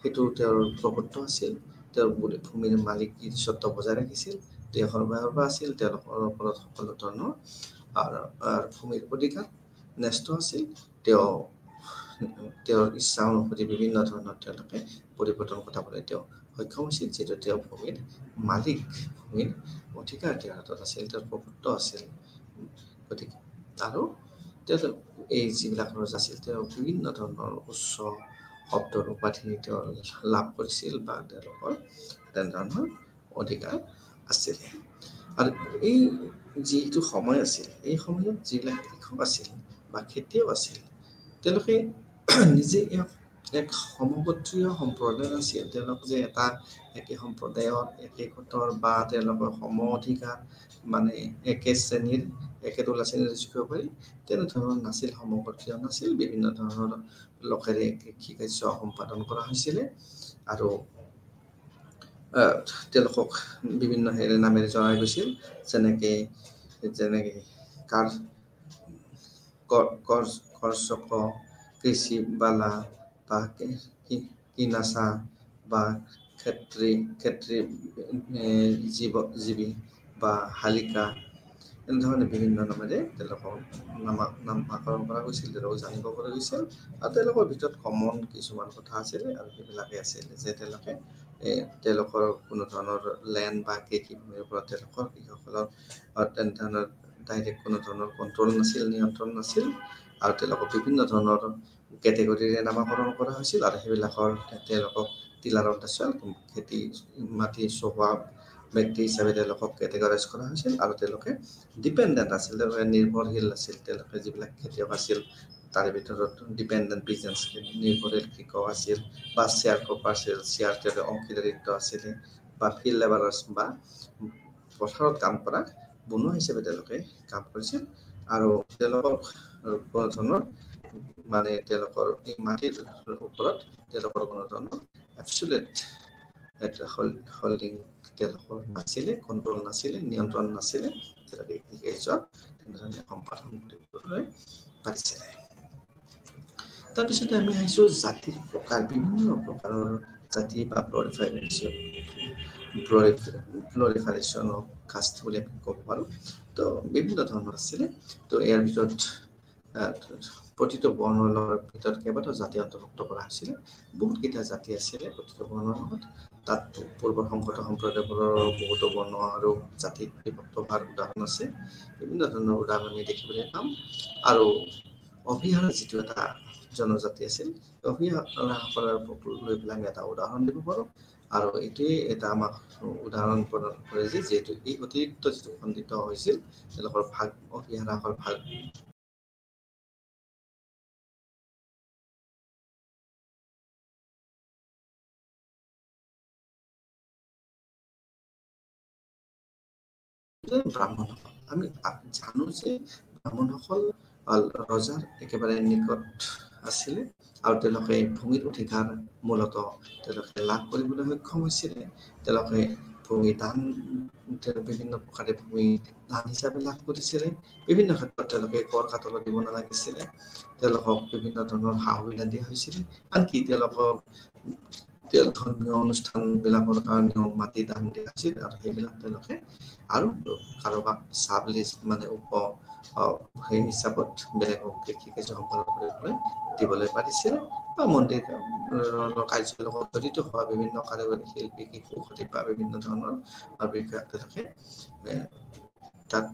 সেইটো তেওঁৰ প্ৰভুত্ব আছিল তেওঁৰ ভূমিৰ মালিকীৰ স্বত্ব বজাই ৰাখিছিল তেওঁ সৰবৰাহৰ পৰা আছিল তেওঁলোকৰ ওপৰত সকলো ধৰণৰ ভূমিৰ অধিকাৰ ন্যস্ত আছিল তেওঁৰ ইচ্ছা অনুসৰি বিভিন্ন ধৰণৰ তেওঁলোকে পৰিৱৰ্তন ঘটাবলৈ তেওঁ সক্ষম হৈছিল যিহেতু তেওঁ ভূমিৰ মালিক ভূমিৰ অধিকাৰ তেওঁৰ হাতত আছিল তেওঁৰ প্ৰভুত্ব আছিল গতিকে আৰু তেওঁ এই যিবিলাক ৰজা আছিল তেওঁ বিভিন্ন ধৰণৰ উচ্চ শব্দৰ উপাধি তেওঁ লাভ কৰিছিল বা তেওঁলোকৰ তেনেধৰণৰ অধিকাৰ আছিল আৰু এই যিটো সময় আছিল এই সময়ত যিবিলাক কৃষক আছিল বা খেতিয়ক আছিল তেওঁলোকে নিজে এক সমগোত্ৰীয় সম্প্ৰদায় আছিল। তেওঁলোক যে এটা একে সম্প্ৰদায়ৰ একে গোটৰ বা তেওঁলোকৰ সম অধিকাৰ মানে একে শ্ৰেণীৰ একে তোলা শ্ৰেণীৰ শিকিব পাৰি তেনেধৰণৰ নাছিল। সমগোত্ৰীয় নাছিল, বিভিন্ন ধৰণৰ লোকেৰে কৃষি কাৰ্য সম্পাদন কৰা হৈছিলে আৰু তেওঁলোকক বিভিন্ন নামেৰে জনাই গৈছিল, যেনেকে কৰ্ষক, কৃষি বালা বা কিনাচা বা জীৱী বা শালিকা, এনেধৰণে বিভিন্ন নামেৰে তেওঁলোকৰ নামকৰণ কৰা গৈছিল, তেওঁলোকক জানিব পৰা গৈছিল। আৰু তেওঁলোকৰ ভিতৰত কমন কিছুমান কথা আছিলে আৰু সেইবিলাকে আছিলে যে তেওঁলোকৰ কোনো ধৰণৰ লেণ্ড বা কৃষিভূমিৰ ওপৰত তেওঁলোকৰ কৃষকসকলৰ তেনেধৰণৰ ডাইৰেক্ট কোনো ধৰণৰ কণ্ট্ৰল নাছিল, নিয়ন্ত্ৰণ নাছিল। আৰু তেওঁলোকক বিভিন্ন ধৰণৰ কেটেগৰীৰে নামাকৰণ কৰা হৈছিল আৰু সেইবিলাকৰ তেওঁলোকক টিলাৰৰ দাচল খেতি মাটি চহোৱা ব্যক্তি হিচাপে তেওঁলোকক কেটেগৰাইজ কৰা হৈছিল। আৰু তেওঁলোকে ডিপেণ্ডেণ্ট আছিল, তেওঁলোকে নিৰ্ভৰশীল আছিল। তেওঁলোকে যিবিলাক খেতিয়ক আছিল তাৰে ভিতৰত ডিপেণ্ডেণ্ট বিজনেছ নিৰ্ভৰশীল কৃষক আছিল বা শ্বেয়াৰ ক্ৰপাৰ আছিল, তেওঁলোকৰ অংশীদাৰিত্ব আছিলে বা ফিল্ড লেবাৰাৰ্ছ বা পথাৰত কাম কৰা বনুৱা হিচাপে তেওঁলোকে কাম কৰিছিল। আৰু তেওঁলোকৰ কোনো ধৰণৰ মানে তেওঁলোকৰ এই মাটিৰ ওপৰত তেওঁলোকৰ কোনো ধৰণৰ এবছলিউট হল্ডিং তেওঁলোকৰ নাছিলে, কণ্ট্ৰল নাছিলে, নিয়ন্ত্ৰণ নাছিলে। তেওঁলোকে কৃষি তেনেধৰণে সম্পাদন কৰিবলৈ পাৰিছিলে। তাৰপিছতে আমি আহিছোঁ জাতিৰ প্ৰকাৰ, বিভিন্ন প্ৰকাৰৰ জাতি বা প্লৰিফাৰেশ্যন অফ কাষ্ট বুলি আমি ক'ব পাৰোঁ। তো বিভিন্ন ধৰণৰ আছিলে। তো ইয়াৰ ভিতৰত প্ৰতিটো বৰ্ণৰ ভিতৰত কেইবাটাও জাতি অন্তৰ্ভুক্ত কৰা হৈছিলে। বহুতকেইটা জাতি আছিলে প্ৰতিটো বৰ্ণৰ লগত। তাত পূৰ্বৰ সংগত সম্প্ৰদায়বোৰৰ বহুতো বৰ্ণ আৰু জাতিত বিভক্ত হোৱাৰ উদাহৰণ আছে। বিভিন্ন ধৰণৰ উদাহৰণ আমি দেখিবলৈ পাম। আৰু অভিহাৰৰ যিটো এটা জনজাতি আছিল, অভিহাৰসকলৰ লৈ পেলাই আমি এটা উদাহৰণ দিব পাৰোঁ। আৰু এইটোৱে এটা আমাক উদাহৰণ প্ৰদান কৰে যে যিহেতু এই অতিৰিক্ত যিটো খণ্ডিত হৈছিল তেওঁলোকৰ ভাগ, অভিহাৰসকল ভাগ ব্ৰাহ্মণসকল। আমি জানো যে ব্ৰাহ্মণসকল ৰজাৰ একেবাৰে নিকট আছিলে আৰু তেওঁলোকে ভূমিৰ অধিকাৰ মূলতঃ তেওঁলোকে লাভ কৰিবলৈ সক্ষম হৈছিলে। তেওঁলোকে ভূমি দান, বিভিন্ন প্ৰকাৰে ভূমি দান হিচাপে লাভ কৰিছিলে। বিভিন্ন ক্ষেত্ৰত তেওঁলোকে কৰ কাটল দিব নালাগিছিলে। তেওঁলোকক বিভিন্ন ধৰণৰ সা সুবিধা দিয়া হৈছিলে। আনকি তেওঁলোকক ধৰ্মীয় অনুষ্ঠানবিলাকৰ কাৰণেও মাটি দান দিয়া হৈছিল আৰু সেইবিলাক তেওঁলোকে আৰু কাৰোবাক চাব লিষ্ট মানে সেই হিচাপত বেলেগক কৃষি কাৰ্য সম্পাদন কৰিবলৈ দিবলৈ পাৰিছিল। বা মন্দিৰ কাৰ্যৰ লগত জড়িত হোৱা বিভিন্ন কাৰিকৰী শিল্পী, শিশু বা বিভিন্ন ধৰণৰ বিষয়ত তেওঁলোকে তাত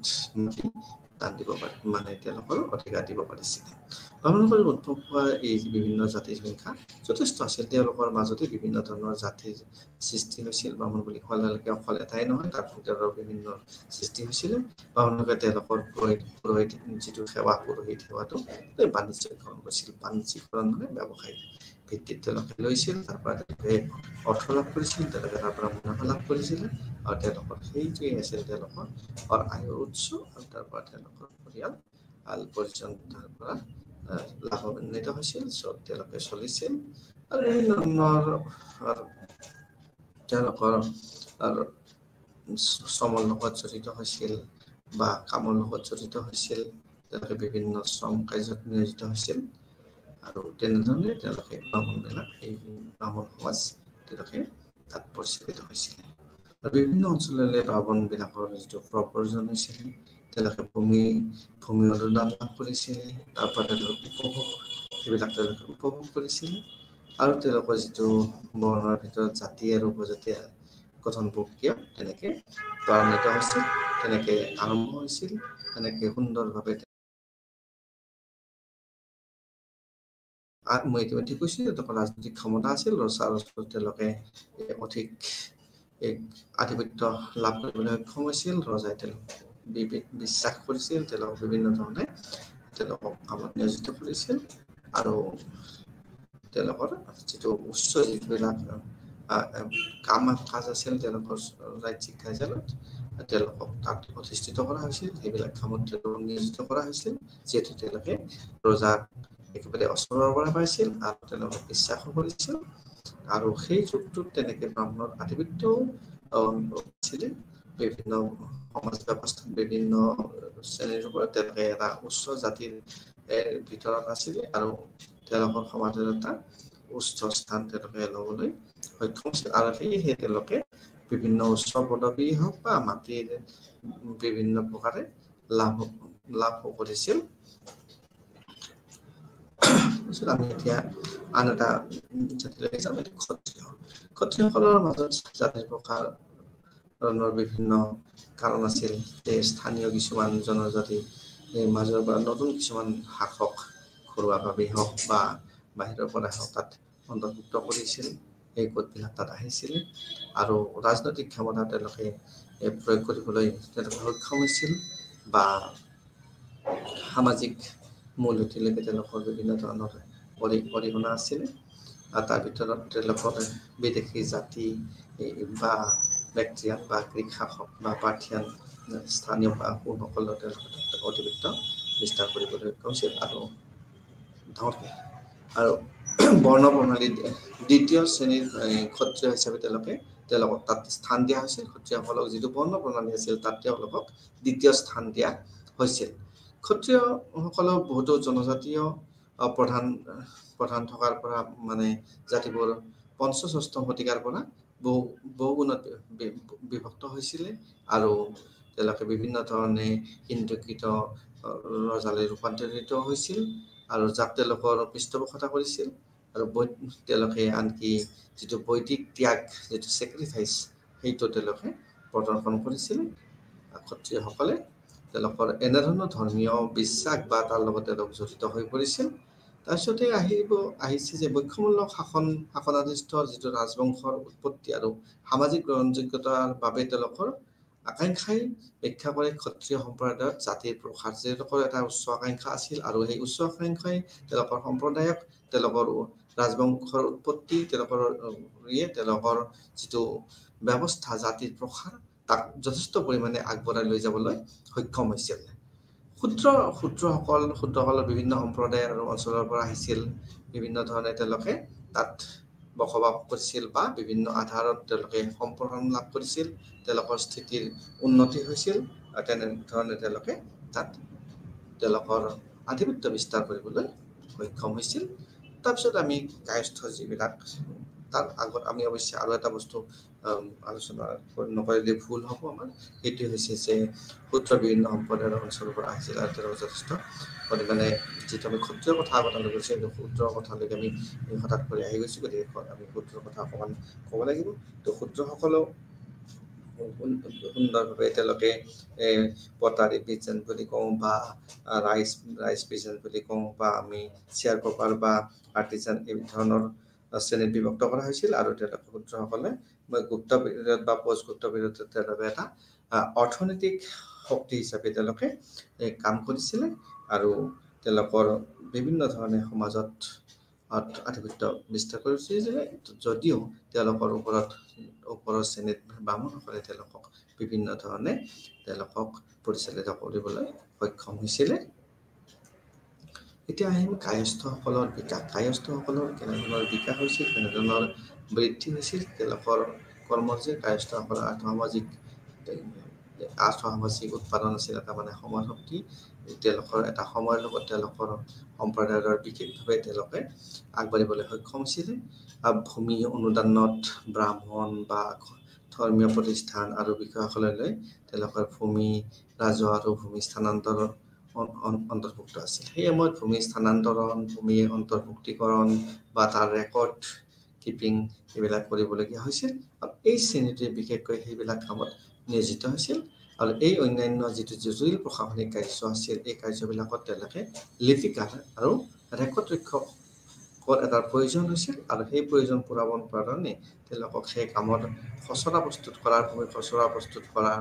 দান দিব পাৰে, মানে তেওঁলোকৰ অধিকাৰ দিব পাৰিছিলে। ব্ৰাহ্মণসকলৰ উদ্ভৱ হোৱা এই বিভিন্ন জাতিৰ সংখ্যা যথেষ্ট আছিল। তেওঁলোকৰ মাজতে বিভিন্ন ধৰণৰ জাতিৰ সৃষ্টি হৈছিল। ব্ৰাহ্মণ বুলি কোৱাৰ লগে লগে অকল এটাই নহয়, তাৰ ভিতৰত বিভিন্ন সৃষ্টি হৈছিলে। ব্ৰাহ্মণসকলে তেওঁলোকৰ পুৰোহিত যিটো সেৱা, পুৰোহিত সেৱাটো বাণিজ্যকৰণ কৰিছিল। বাণিজ্যিকৰণ মানে ব্যৱসায়িক ভিত্তিত তেওঁলোকে লৈছিল। তাৰ পৰা তেওঁলোকে অৰ্থ লাভ কৰিছিল, তেওঁলোকে তাৰ পৰা মুনাফা লাভ কৰিছিলে। আৰু তেওঁলোকৰ সেইটোৱেই আছিল তেওঁলোকৰ আয়ৰ উৎস। আৰু তাৰ পৰা তেওঁলোকৰ পৰিয়াল পৰ্যন্ত তাৰ পৰা লাভান্বিত হৈছিল, তেওঁলোকে চলিছিল। আৰু বিভিন্ন ধৰণৰ তেওঁলোকৰ শ্ৰমৰ লগত জড়িত হৈছিল বা কামৰ লগত জড়িত হৈছিল। তেওঁলোকে বিভিন্ন শ্ৰম কাৰ্যত নিয়োজিত হৈছিল। আৰু তেনেধৰণে তেওঁলোকে ব্ৰাহ্মণবিলাক এই ব্ৰাহ্মণ সমাজ তেওঁলোকে তাত পৰিচালিত হৈছিলে। আৰু বিভিন্ন অঞ্চললৈ ব্ৰাহ্মণবিলাকৰ যিটো প্ৰব্ৰজন হৈছিল, তেওঁলোকে ভূমি অনুদান লাভ কৰিছিল। তাৰ পৰা তেওঁলোকে সেইবিলাক তেওঁলোকে উপভোগ কৰিছিল। আৰু তেওঁলোকৰ যিটো বৰ্ণৰ ভিতৰত জাতি আৰু উপজাতি গঠন প্ৰক্ৰিয়া তেনেকে ত্বৰান্বিত হৈছিল, তেনেকে আৰম্ভ হৈছিল, তেনেকে সুন্দৰভাৱে মই ইতিমধ্যে কৈছোঁ তেওঁলোকৰ ৰাজনৈতিক ক্ষমতা আছিল। তেওঁলোকে অধিক এক আধিপত্য লাভ কৰিবলৈ সক্ষম হৈছিল। ৰজাই তেওঁলোকক বিশ্বাস কৰিছিল, তেওঁলোকক বিভিন্ন ধৰণে তেওঁলোকক কামত নিয়োজিত কৰিছিল। আৰু তেওঁলোকৰ যিটো উচ্চ যিবিলাক কাম কাজ আছিল তেওঁলোকৰ ৰাজ্যিক কাৰ্যালয়ত তেওঁলোকক তাত প্ৰতিষ্ঠিত কৰা হৈছিল। সেইবিলাক কামত তেওঁলোকক নিয়োজিত কৰা হৈছিল, যিহেতু তেওঁলোকে ৰজাক একেবাৰে ওচৰৰ পৰা পাইছিল আৰু তেওঁলোকক বিশ্বাসো কৰিছিল। আৰু সেই যুগটোত তেনেকে ব্ৰাহ্মণৰ আধিপত্যও আছিল। বিভিন্ন সমাজ ব্যৱস্থাত বিভিন্ন শ্ৰেণীৰ ওপৰত তেওঁলোকে এটা উচ্চ জাতিৰ ভিতৰত আছিলে আৰু তেওঁলোকৰ সমাজৰ এটা উচ্চ স্থান তেওঁলোকে ল'বলৈ সক্ষম হৈছিল। আৰু সেয়েহে তেওঁলোকে বিভিন্ন উচ্চ পদবী হওক বা মাটিৰ বিভিন্ন প্ৰকাৰে লাভ কৰিছিল। আমি এতিয়া আন এটা জাতিলৈ যাম, ক্ষত্ৰিয়সকলৰ মাজত জাতিৰ প্ৰকাৰৰ বিভিন্ন কাৰণ আছিল। স্থানীয় কিছুমান জনজাতি মাজৰ পৰা নতুন কিছুমান শাসক ঘৰুৱাভাৱেই হওক বা বাহিৰৰ পৰা হওক তাত অন্তৰ্ভুক্ত কৰিছিল। এই গোটবিলাক তাত আহিছিল আৰু ৰাজনৈতিক ক্ষমতা তেওঁলোকে প্ৰয়োগ কৰিবলৈ তেওঁলোকে সক্ষম হৈছিল বা সামাজিক মূলনীতিলৈকে তেওঁলোকৰ বিভিন্ন ধৰণৰ অৰিহণা আছিলে। তাৰ ভিতৰত তেওঁলোকৰ বিদেশী জাতি বা বেক্ট্ৰিয়ান বা গ্ৰীক শাসক বা পাৰ্থিয়ান স্থানীয় বা কোনসকলৰ তেওঁলোকে আধিপত্য বিস্তাৰ কৰিবলৈ সক্ষম হৈছিল। আৰু বৰ্ণ প্ৰণালীত দ্বিতীয় শ্ৰেণীৰ ক্ষত্ৰিয় হিচাপে তেওঁলোকক তাত স্থান দিয়া হৈছিল। ক্ষত্ৰিয়সকলক যিটো বৰ্ণ প্ৰণালী আছিল তাত তেওঁলোকক দ্বিতীয় স্থান দিয়া হৈছিল। ক্ষত্ৰিয়সকলৰ বহুতো জনজাতীয় প্ৰধান থকাৰ পৰা মানে জাতিবোৰ পঞ্চম ষষ্ঠ শতিকাৰ পৰা বহু গুণত বিভক্ত হৈছিলে আৰু তেওঁলোকে বিভিন্ন ধৰণে হিন্দুকৃত ৰজালৈ ৰূপান্তৰিত হৈছিল আৰু যাক তেওঁলোকৰ পৃষ্ঠপোষকতা কৰিছিল। আৰু তেওঁলোকে আনকি যিটো বৈদিক ত্যাগ, যিটো চেক্ৰিফাইচ, সেইটো তেওঁলোকে প্ৰদৰ্শন কৰিছিল। ক্ষত্ৰিয়সকলে তেওঁলোকৰ এনেধৰণৰ ধৰ্মীয় বিশ্বাস বা তাৰ লগত তেওঁলোক জড়িত হৈ পৰিছিল। তাৰপিছতে আহিছে যে বৈক্ষমূলক শাসনাধিষ্ঠ যিটো ৰাজবংশৰ উৎপত্তি আৰু সামাজিক গ্ৰহণযোগ্যতাৰ বাবে তেওঁলোকৰ আকাংক্ষাই ব্যাখ্যা কৰে ক্ষত্ৰিয় সম্প্ৰদায়ত জাতিৰ প্ৰসাৰ। তেওঁলোকৰ এটা উচ্চ আকাংক্ষা আছিল আৰু সেই উচ্চ আকাংক্ষাই তেওঁলোকৰ সম্প্ৰদায়ক তেওঁলোকৰ ৰাজবংশৰ উৎপত্তি তেওঁলোকৰ যিটো ব্যৱস্থা জাতিৰ প্ৰসাৰ তাক যথেষ্ট পৰিমাণে আগবঢ়াই লৈ যাবলৈ সক্ষম হৈছিল। ক্ষুদ্ৰসকলৰ বিভিন্ন সম্প্ৰদায় আৰু অঞ্চলৰ পৰা আহিছিল। বিভিন্ন ধৰণে তেওঁলোকে তাত বসবাস কৰিছিল বা বিভিন্ন আধাৰত তেওঁলোকে সম্প্ৰসাৰণ লাভ কৰিছিল। তেওঁলোকৰ স্থিতিৰ উন্নতি হৈছিল আৰু তেনেধৰণে তেওঁলোকে তাত তেওঁলোকৰ আধিপত্য বিস্তাৰ কৰিবলৈ সক্ষম হৈছিল। তাৰপিছত আমি কায়স্থ যিবিলাক, তাৰ আগত আমি অৱশ্যে আৰু এটা বস্তু আলোচনা নকৰিলে ভুল হ'ব আমাৰ। সেইটো হৈছে যে ক্ষুদ্ৰ বিভিন্ন সম্প্ৰদায়ৰ অঞ্চলৰ পৰা আহিছিল আৰু তেওঁলোকে যথেষ্ট পৰিমাণে যিটো আমি ক্ষুদ্ৰ কথা আগত আমি কৈছোঁ, কিন্তু ক্ষুদ্ৰ কথালৈকে আমি হঠাৎ কৰি আহি গৈছোঁ। গতিকে আমি ক্ষুদ্ৰ কথা অকণমান ক'ব লাগিব। তো ক্ষুদ্ৰসকলেও সুন্দৰভাৱে তেওঁলোকে পটাৰী পিজন বুলি কওঁ বা ৰাইচ পিজন বুলি কওঁ বা আমি শ্বেয়াৰ ক্ৰপাৰ বা আৰ্টিজান এই ধৰণৰ শ্ৰেণীত বিভক্ত কৰা হৈছিল। আৰু তেওঁলোকে ক্ষুদ্ৰসকলে গুপ্ত পিৰিয়ড বা পষ্ট গুপ্ত পিৰিয়ডত তেওঁলোকে এটা অৰ্থনৈতিক শক্তি হিচাপে তেওঁলোকে কাম কৰিছিলে আৰু তেওঁলোকৰ বিভিন্ন ধৰণে সমাজত আধিপত্য বিস্তাৰ কৰিছিল। যদিও তেওঁলোকৰ ওপৰৰ শ্ৰেণীত বামুণসকলে তেওঁলোকক বিভিন্ন ধৰণে তেওঁলোকক পৰিচালিত কৰিবলৈ সক্ষম হৈছিলে। এতিয়া আহিম কায়স্থসকলৰ বিকাশ। কায়স্থসকলৰ কেনেধৰণৰ বিকাশ হৈছিল, কেনেধৰণৰ বৃদ্ধি হৈছিল, তেওঁলোকৰ কৰ্মজীৱ কায়স্থসকলৰ আৰ্থসামাজিক উৎপাদন আছিল এটা মানে সময় শক্তি। তেওঁলোকৰ এটা সময়ৰ লগত তেওঁলোকৰ সম্প্ৰদায়ৰ বিশেষভাৱে তেওঁলোকে আগবাঢ়িবলৈ সক্ষম হৈছিলে। ভূমি অনুদানত ব্ৰাহ্মণ বা ধৰ্মীয় প্ৰতিষ্ঠান আৰু বিষয়াসকললৈ তেওঁলোকৰ ভূমি ৰাজহ আৰু ভূমি স্থানান্তৰৰ অন্তৰ্ভুক্ত আছিল। সেই সময়ত ভূমি স্থানান্তৰণ, ভূমি অন্তৰ্ভুক্তিকৰণ বা তাৰ ৰেকৰ্ড কিপিং এইবিলাক কৰিবলগীয়া হৈছিল। আৰু এই শ্ৰেণীটোৱে বিশেষকৈ সেইবিলাক কামত নিয়োজিত হৈছিল। আৰু এই অন্যান্য যিটো জটিল প্ৰশাসনিক কাৰ্য আছিল, এই কাৰ্যবিলাকত তেওঁলোকে লিপিকাৰ আৰু ৰেকৰ্ড ৰক্ষকৰ এটাৰ প্ৰয়োজন হৈছিল। আৰু সেই প্ৰয়োজন পূৰাবৰ কাৰণে তেওঁলোকক সেই কামত খচৰা প্ৰস্তুত কৰা, ভূমি খচৰা প্ৰস্তুত কৰা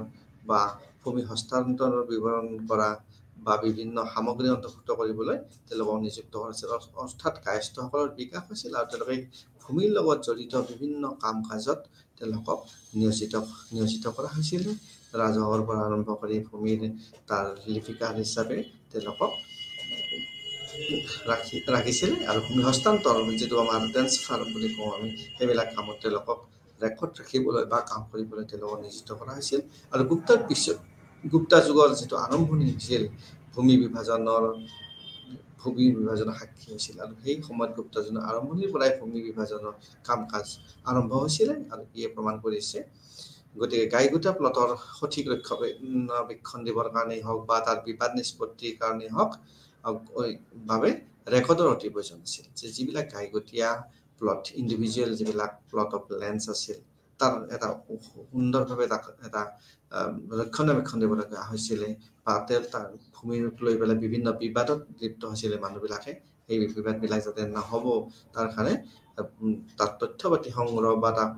বা ভূমি হস্তান্তৰৰ বিৱৰণ কৰা বা বিভিন্ন সামগ্ৰী অন্তৰ্ভুক্ত কৰিবলৈ তেওঁলোকক নিযুক্ত কৰিছিল অৰ্থাৎ কায়স্থসকলৰ বিকাশ হৈছিল আৰু তেওঁলোকে ভূমিৰ লগত জড়িত বিভিন্ন কাম কাজত তেওঁলোকক নিয়োজিত কৰা হৈছিল ৰাজহৰ পৰা আৰম্ভ কৰি ভূমিৰ তাৰ লিপিকাৰ হিচাপে তেওঁলোকক ৰাখিছিল আৰু ভূমি হস্তান্তৰ যিটো আমাৰ ট্ৰেন্সফাৰ বুলি কওঁ আমি সেইবিলাক কামত তেওঁলোকক ৰেকৰ্ড ৰাখিবলৈ বা কাম কৰিবলৈ তেওঁলোকক নিয়োজিত কৰা হৈছিল আৰু গুপ্তা যুগৰ যিটো আৰম্ভণি হৈছিল ভূমি বিভাজনৰ সাক্ষী হৈছিল আৰু সেই সময়ত গুপ্তা যুগৰ আৰম্ভণিৰ পৰাই ভূমি বিভাজনৰ কাম কাজ আৰম্ভ হৈছিলে আৰু ইয়ে প্ৰমাণ কৰিছে গতিকে গাইঘোটা প্লটৰ সঠিক ৰক্ষণাবেক্ষণ দিবৰ কাৰণেই হওক বা তাৰ বিবাদ নিষ্পত্তিৰ কাৰণেই হওক বাবে ৰেকৰ্ডৰ অতি প্ৰয়োজন আছিল যে যিবিলাক গাইঘটীয়া প্লট ইণ্ডিভিজুৱেল যিবিলাক প্লট অফ লেণ্ডছ আছিল তাৰ এটা সুন্দৰভাৱে এটা ৰক্ষণাবেক্ষণ দিব লগা হৈছিলে বা তাৰ ভূমিক লৈ পেলাই বিভিন্ন বিবাদত লিপ্ত হৈছিলে মানুহবিলাকে সেই বিবাদবিলাক যাতে নহ'ব তাৰ কাৰণে তাত তথ্য পাতি সংগ্ৰহ বা তাক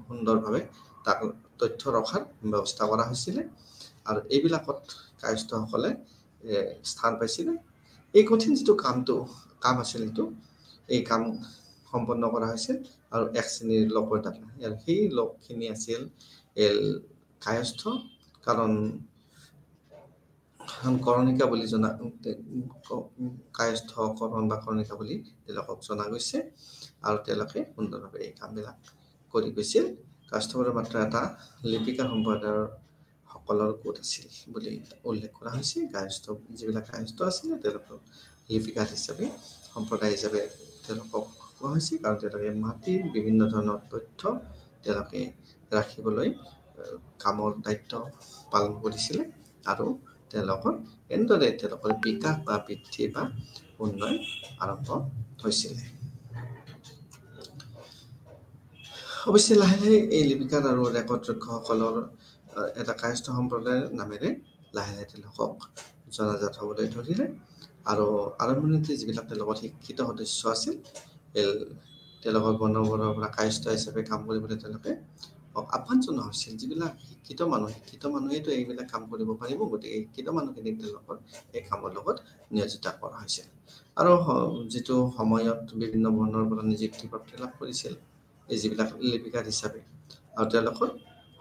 সুন্দৰভাৱে তাক তথ্য ৰখাৰ ব্যৱস্থা কৰা হৈছিলে আৰু এইবিলাকত কায়স্থসকলে স্থান পাইছিলে এই কঠিন যিটো কাম আছিল সেইটো এই কাম সম্পন্ন কৰা হৈছিল আৰু এক শ্ৰেণীৰ লোকৰ দ্বাৰা আৰু সেই লোকখিনি আছিল কায়স্থ কাৰণ কৰণিকা বুলি কায়স্থকৰণ বা কৰণিকা বুলি তেওঁলোকক জনা গৈছে আৰু তেওঁলোকে সুন্দৰভাৱে এই কামবিলাক কৰি গৈছিল কায়স্থসকলৰ মাত্ৰ এটা লিপিকাৰ সম্প্ৰদায়ৰ সকলৰ গোট আছিল বুলি উল্লেখ কৰা হৈছে যিবিলাক কায়স্থ আছিলে তেওঁলোকক লিপিকাৰ হিচাপে সম্প্ৰদায় হিচাপে তেওঁলোকক কোৱা হৈছে কাৰণ তেওঁলোকে মাটিৰ বিভিন্ন ধৰণৰ তথ্য তেওঁলোকে ৰাখিবলৈ কামৰ দায়িত্ব পালন কৰিছিলে আৰু এনেদৰে তেওঁলোকৰ বিকাশ বা বৃদ্ধি বা উন্নয়ন আৰম্ভ হৈছিলে অৱশ্যে লাহে লাহে এই লিপিকাৰ আৰু ৰেকৰ্ড ৰক্ষকসকলৰ এটা কায়স্থ সম্প্ৰদায়ৰ নামেৰে লাহে লাহে তেওঁলোকক জনাজাত হ'বলৈ ধৰিলে আৰু আৰম্ভণিতে যিবিলাক তেওঁলোকৰ শিক্ষিত সদস্য আছিল তেওঁলোকৰ বৰ্ণবোৰৰ পৰা কায়স্থ হিচাপে কাম কৰিবলৈ তেওঁলোকে আহ্বান জনোৱা হৈছিল যিবিলাক শিক্ষিত মানুহেতো এইবিলাক কাম কৰিব পাৰিব গতিকে শিক্ষিত মানুহখিনিক তেওঁলোকৰ এই কামৰ লগত নিয়োজিত কৰা হৈছিল আৰু যিটো সময়ত বিভিন্ন বৰ্ণৰ পৰা নিযুক্তি প্ৰাপ্তি লাভ কৰিছিল এই যিবিলাক লিপিকাৰ হিচাপে আৰু তেওঁলোকৰ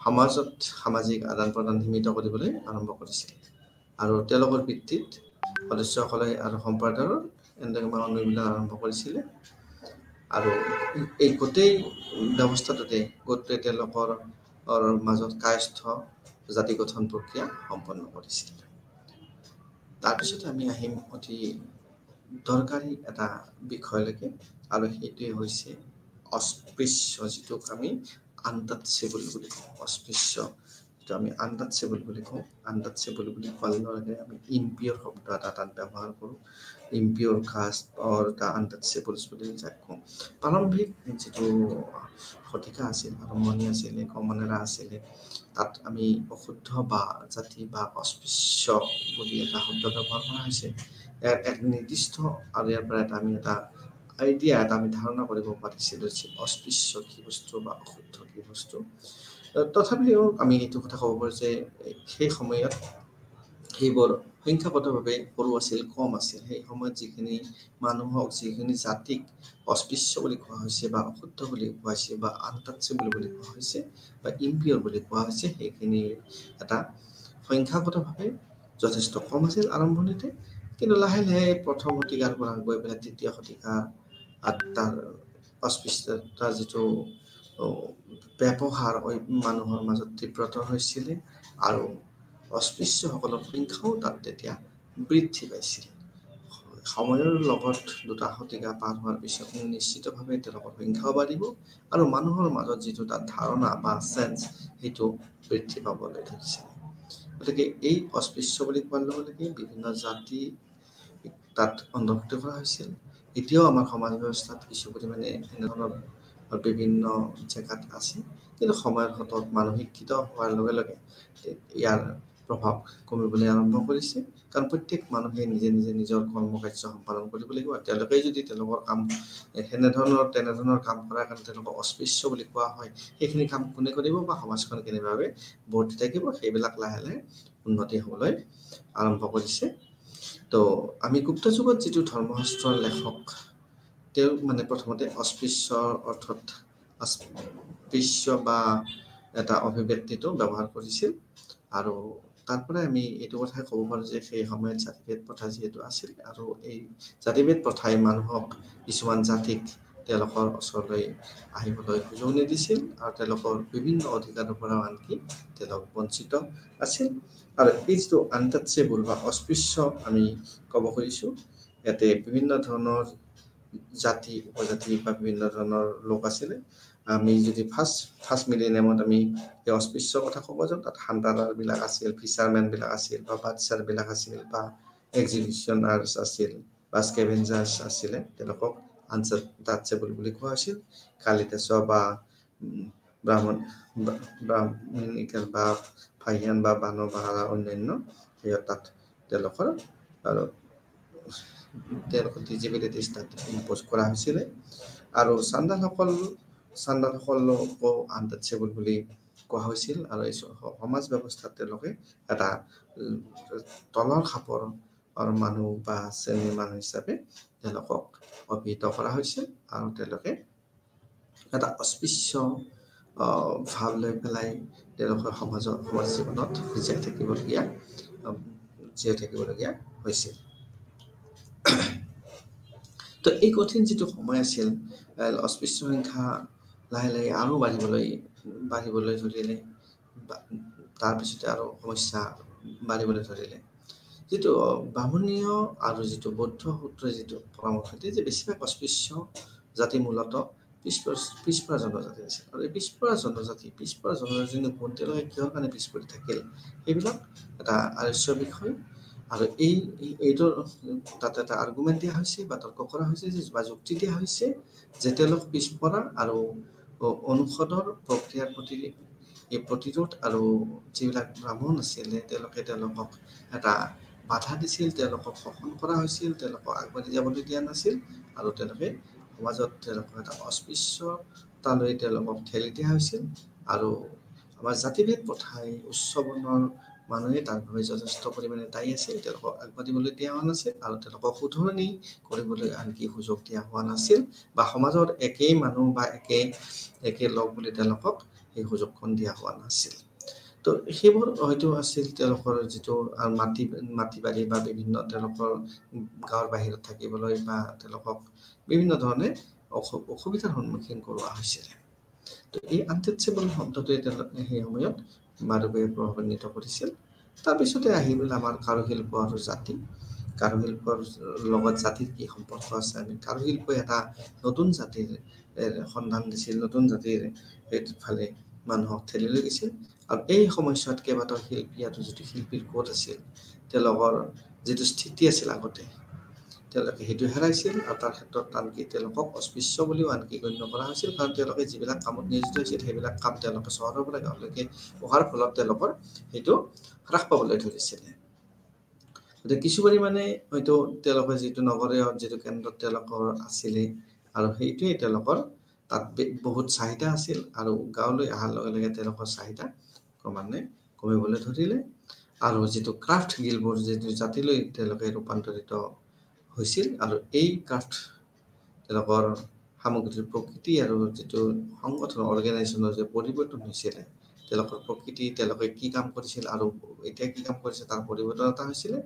সমাজত সামাজিক আদান প্ৰদান সীমিত কৰিবলৈ আৰম্ভ কৰিছিল আৰু তেওঁলোকৰ ভিত্তিত সদস্যসকলে আৰু সম্প্ৰদায়ৰ এনেদৰে অনুশীলন আৰম্ভ কৰিছিলে আৰু এই গোটেই ব্যৱস্থাটোতে তেওঁলোকৰ মাজত কায়স্থ জাতি গঠন প্ৰক্ৰিয়া সম্পন্ন কৰিছিল তাৰপিছত আমি আহিম অতি দৰকাৰী এটা বিষয়লৈকে আৰু সেইটোৱে হৈছে অস্পৃশ্য যিটোক আমি আনটাচেবল বুলি কওঁ অস্পৃশ্য যিটো আমি আনটাচেবল বুলি কওঁ আনটাচেবল বুলি কোৱাৰ লগে আমি ইম্পিয়ৰ শব্দ এটা তাত ব্যৱহাৰ কৰোঁ ইম্পিয়ৰ কাষ্ট অৰ দ্য আনটাচেবলছ বুলি যাক কওঁ প্ৰাৰম্ভিক যিটো শতিকা আছিল আৰম্ভণি আছিলে কমনেৰা আছিলে তাত আমি অশুদ্ধ বা জাতি বা অস্পৃশ্য বুলি এটা শব্দ ব্যৱহাৰ কৰা হৈছে ইয়াৰ এক নিৰ্দিষ্ট আৰু ইয়াৰ পৰা আমি এটা আইডিয়া এটা আমি ধাৰণা কৰিব পাৰিছিলোঁ যে অস্পৃশ্য কি বস্তু বা অশুদ্ধ কি বস্তু তথাপিও আমি এইটো কথা ক'ব পাৰোঁ যে সেই সময়ত সেইবোৰ সংখ্যাগতভাৱে সৰু আছিল কম আছিল সেই সময়ত যিখিনি মানুহক যিখিনি জাতিক অস্পৃশ্য বুলি কোৱা হৈছে বা অশুদ্ধ বুলি কোৱা হৈছে বা আনটাচেবল বুলি কোৱা হৈছে বা ইম্পিয়ৰ বুলি কোৱা হৈছে সেইখিনি এটা সংখ্যাগতভাৱে যথেষ্ট কম আছিল আৰম্ভণিতে কিন্তু লাহে লাহে প্ৰথম শতিকাৰ পৰা গৈ পেলাই তৃতীয় শতিকা তাৰ অস্পৃশ্যতাৰ যিটো ব্যৱহাৰ মানুহৰ মাজত তীব্ৰতৰ হৈছিলে আৰু অস্পৃশ্যসকলৰ সংখ্যাও তাত তেতিয়া বৃদ্ধি পাইছিল সময়ৰ লগত দুটা শতিকা পাৰ হোৱাৰ পিছত নিশ্চিতভাৱে তেওঁলোকৰ সংখ্যাও বাঢ়িব আৰু মানুহৰ মাজত যিটো তাত ধাৰণা বা চেঞ্চ সেইটো বৃদ্ধি পাবলৈ ধৰিছিল গতিকে এই অস্পৃশ্য বুলি কোৱাৰ লগে লগে বিভিন্ন জাতি তাত অন্তৰ্ভুক্ত কৰা হৈছিল এতিয়াও আমাৰ সমাজ ব্যৱস্থাত কিছু পৰিমাণে এনেধৰণৰ বিভিন্ন জেগাত আছে কিন্তু সময়ৰ হাতত মানুহ শিক্ষিত হোৱাৰ লগে লগে ইয়াৰ প্ৰভাৱ কমিবলৈ আৰম্ভ কৰিছে কাৰণ প্ৰত্যেক মানুহে নিজে নিজে নিজৰ কৰ্মকাৰ্য সম্পাদন কৰিব লাগিব আৰু তেওঁলোকে যদি তেওঁলোকৰ কাম তেনেধৰণৰ কাম কৰাৰ কাৰণে তেওঁলোকক অস্পৃশ্য বুলি কোৱা হয় সেইখিনি কাম কোনে কৰিব বা সমাজখন কেনেভাৱে বৰ্তি থাকিব সেইবিলাক লাহে লাহে উন্নতি হ'বলৈ আৰম্ভ কৰিছে তো আমি গুপ্ত যুগত যিটো ধৰ্মশাস্ত্ৰৰ লেখক তেওঁ মানে প্ৰথমতে অস্পৃশ্যৰ অৰ্থত অস্পৃশ্য বা এটা অভিব্যক্তিটো ব্যৱহাৰ কৰিছিল আৰু তাৰ পৰাই আমি এইটো কথাই ক'ব পাৰোঁ যে সেই সময়ত জাতিভেদ প্ৰথা যিহেতু আছিল আৰু এই জাতিভেদ প্ৰথাই মানুহক কিছুমান জাতিক তেওঁলোকৰ ওচৰলৈ আহিবলৈ সুযোগ নিদিছিল আৰু তেওঁলোকৰ বিভিন্ন অধিকাৰৰ পৰা আনকি তেওঁলোক বঞ্চিত আছিল আৰু এই যিটো আনটাচেবল বা অস্পৃশ্য আমি ক'ব খুজিছোঁ ইয়াতে বিভিন্ন ধৰণৰ জাতি উপজাতি বা বিভিন্ন ধৰণৰ লোক আছিলে আমি যদি ফাৰ্ষ্ট মিলেনিয়ামত আমি এই অস্পৃশ্যৰ কথা ক'ব যাওঁ তাত হাণ্টাৰবিলাক আছিল ফিচাৰমেনবিলাক আছিল বা বাটচাৰবিলাক আছিল বা এক্সিবিশ্যনাৰ্ছ আছিল বা স্কেভেঞ্জাৰ্ছ আছিলে তেওঁলোকক আনটাচেবল বুলি কোৱা হৈছিল কালিদাস বা ব্ৰাহ্মণিকেল বা ফাহিয়ান বা বানৱ বা অন্যান্য সেয়া তাত তেওঁলোকৰ আৰু তেওঁলোকৰ ডিজিবিলিটিছ তাত ইম্প'জ কৰা হৈছিলে আৰু চাণ্ডালসকলকো আনটাচেবল বুলি কোৱা হৈছিল আৰু এই সমাজ ব্যৱস্থাত তেওঁলোকে এটা তলৰ খাপৰ মানুহ বা শ্ৰেণীৰ মানুহ হিচাপে তেওঁলোকক অভিহিত কৰা হৈছিল আৰু তেওঁলোকে এটা অস্পৃশ্য ভাৱ লৈ পেলাই তেওঁলোকৰ সমাজ জীৱনত জীয়াই থাকিবলগীয়া হৈছিল তো এই কঠিন যিটো সময় আছিল অস্পৃশ্য সংখ্যা লাহে লাহে আৰু বাঢ়িবলৈ ধৰিলে তাৰপিছতে আৰু সমস্যা বাঢ়িবলৈ ধৰিলে যিটো বামুণীয় আৰু যিটো বৌদ্ধ সূত্ৰৰ যিটো পৰামৰ্শ দিয়ে যে বেছিভাগ অস্পৃশ্য জাতি মূলতঃ পিছপৰা জনজাতি আছিল আৰু এই পিছপৰা জনজাতিৰ গুণ তেওঁলোকে কিহৰ কাৰণে পিছ পৰি থাকিল সেইবিলাক এটা আলোচ্য বিষয় আৰু এইটো তাত এটা আৰ্গুমেণ্ট দিয়া হৈছে বা তৰ্ক কৰা হৈছে বা যুক্তি দিয়া হৈছে যে তেওঁলোক পিছপৰা আৰু অনুষদৰ প্ৰক্ৰিয়াৰ প্ৰতি এই প্ৰতিৰোধ আৰু যিবিলাক ব্ৰাহ্মণ আছিলে তেওঁলোকক এটা বাধা দিছিল তেওঁলোকক শোষণ কৰা হৈছিল তেওঁলোকক আগবাঢ়ি যাবলৈ দিয়া নাছিল আৰু তেওঁলোকে সমাজত তেওঁলোকক এটা অস্পৃশ্যতালৈ তেওঁলোকক ঠেলি দিয়া হৈছিল আৰু আমাৰ জাতিভেদ প্ৰথাই উচ্চ বৰ্ণৰ মানুহে তাৰ বাবে যথেষ্ট পৰিমাণে দায়ী আছিল তেওঁলোকক আগবাঢ়িবলৈ দিয়া হোৱা নাছিল আৰু তেওঁলোকক শুধৰণি কৰিবলৈ আনকি সুযোগ দিয়া হোৱা নাছিল বা সমাজৰ একেই মানুহ বা একে লগ বুলি তেওঁলোকক সেই সুযোগখন দিয়া হোৱা নাছিল তো সেইবোৰ হয়তো আছিল তেওঁলোকৰ যিটো মাটি বাৰী বা বিভিন্ন তেওঁলোকৰ গাঁৱৰ বাহিৰত থাকিবলৈ বা তেওঁলোকক বিভিন্ন ধৰণে অসুবিধাৰ সন্মুখীন কৰোৱা হৈছিলে তো এই আনটাচেবল শব্দটোৱে তেওঁলোকে সেই সময়ত মানৱে প্ৰভাৱান্বিত কৰিছিল তাৰপিছতে আহিল আমাৰ কাৰুশিল্প আৰু জাতি কাৰুশিল্পৰ লগত জাতিৰ কি সম্পৰ্ক আছে আমি কাৰুশিল্পই এটা নতুন জাতিৰ সন্ধান দিছিল নতুন জাতিৰ ফালে মানুহক ঠেলি লৈ গৈছিল আৰু এই সময়ছোৱাত কেইবাটাও শিল্পী আৰু যিটো শিল্পীৰ গোট আছিল তেওঁলোকৰ যিটো স্থিতি আছিল আগতে তেওঁলোকে সেইটো হেৰাইছিল আৰু তাৰ ক্ষেত্ৰত আনকি তেওঁলোকক অস্পৃশ্য বুলিও আনকি গণ্য কৰা হৈছিল কাৰণ তেওঁলোকে যিবিলাক কামত নিয়োজিত হৈছিল সেইবিলাক কাম তেওঁলোকে চহৰৰ পৰা গাঁৱলৈকে অহাৰ ফলত তেওঁলোকৰ সেইটো হ্ৰাস পাবলৈ ধৰিছিলে গতিকে কিছু পৰিমাণে হয়তো তেওঁলোকে যিটো নগৰীয় যিটো কেন্দ্ৰত তেওঁলোকৰ আছিলে আৰু সেইটোৱে তেওঁলোকৰ তাত বহুত চাহিদা আছিল আৰু গাঁৱলৈ অহাৰ লগে লগে তেওঁলোকৰ চাহিদা ক্ৰমান্বয়ে কমিবলৈ ধৰিলে আৰু যিটো ক্ৰাফ্ট গিল্ডবোৰ যিটো জাতিলৈ তেওঁলোকে ৰূপান্তৰিত হৈছিল আৰু এই ক্ৰাফ্ট তেওঁলোকৰ সামগ্ৰীৰ প্ৰকৃতি আৰু যিটো সংগঠন অৰ্গেনাইজেশ্যনৰ যে পৰিৱৰ্তন হৈছিলে তেওঁলোকৰ প্ৰকৃতি তেওঁলোকে কি কাম কৰিছিল আৰু এতিয়া কি কাম কৰিছে তাৰ পৰিৱৰ্তন এটা হৈছিলে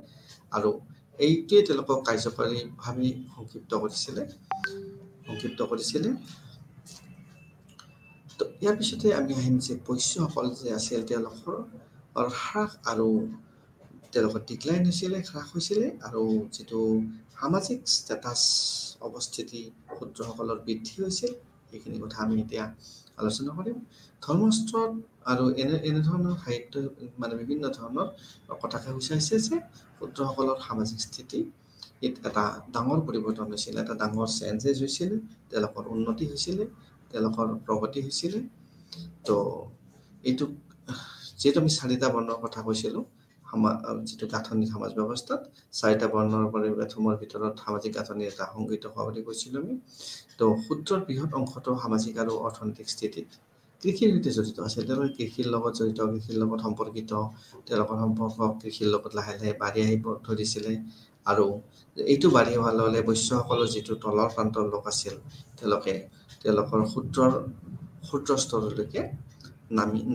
আৰু এইটোৱে তেওঁলোকক কাৰ্যকৰীভাৱে সংক্ষিপ্ত কৰিছিলে তো ইয়াৰ পিছতে আমি আহিম যে বৈশ্যসকল যে আছিল তেওঁলোকৰ হ্ৰাস আৰু তেওঁলোকৰ ডিক্লাইন হৈছিলে হ্ৰাস হৈছিলে আৰু যিটো সামাজিক ষ্টেটাছ অৱস্থিতি ক্ষুদ্ৰসকলৰ বৃদ্ধি হৈছিল সেইখিনি কথা আমি এতিয়া আলোচনা কৰিম ধৰ্মস্ত্ৰত আৰু এনেধৰণৰ সাহিত্য মানে বিভিন্ন ধৰণৰ কথাকে সূচাইছে যে ক্ষুদ্ৰসকলৰ সামাজিক স্থিতি এটা ডাঙৰ পৰিৱৰ্তন হৈছিলে এটা ডাঙৰ চেঞ্জেছ হৈছিলে তেওঁলোকৰ উন্নতি হৈছিলে তেওঁলোকৰ প্ৰগতি হৈছিলে তো এইটো যিহেতু আমি চাৰিটা বৰ্ণৰ কথা কৈছিলোঁ যিটো গাঁথনি সমাজ ব্যৱস্থাত চাৰিটা বৰ্ণৰ পৰিৱেশৰ ভিতৰত সামাজিক গাঁথনি এটা সংগঠিত হোৱা বুলি কৈছিলোঁ আমি তো ক্ষুদ্ৰৰ বৃহৎ অংশটো সামাজিক আৰু অৰ্থনৈতিক স্থিতিত কৃষিৰ সৈতে জড়িত আছিল তেওঁলোকে কৃষিৰ লগত জড়িত কৃষিৰ লগত সম্পৰ্কিত তেওঁলোকৰ সম্পৰ্ক কৃষিৰ লগত লাহে লাহে বাঢ়ি আহিব ধৰিছিলে আৰু এইটো বাঢ়ি অহাৰ লগে লগে বৈশ্যসকলৰ যিটো তলৰ প্ৰান্তৰ লোক আছিল তেওঁলোকৰ ক্ষুদ্ৰ স্তৰলৈকে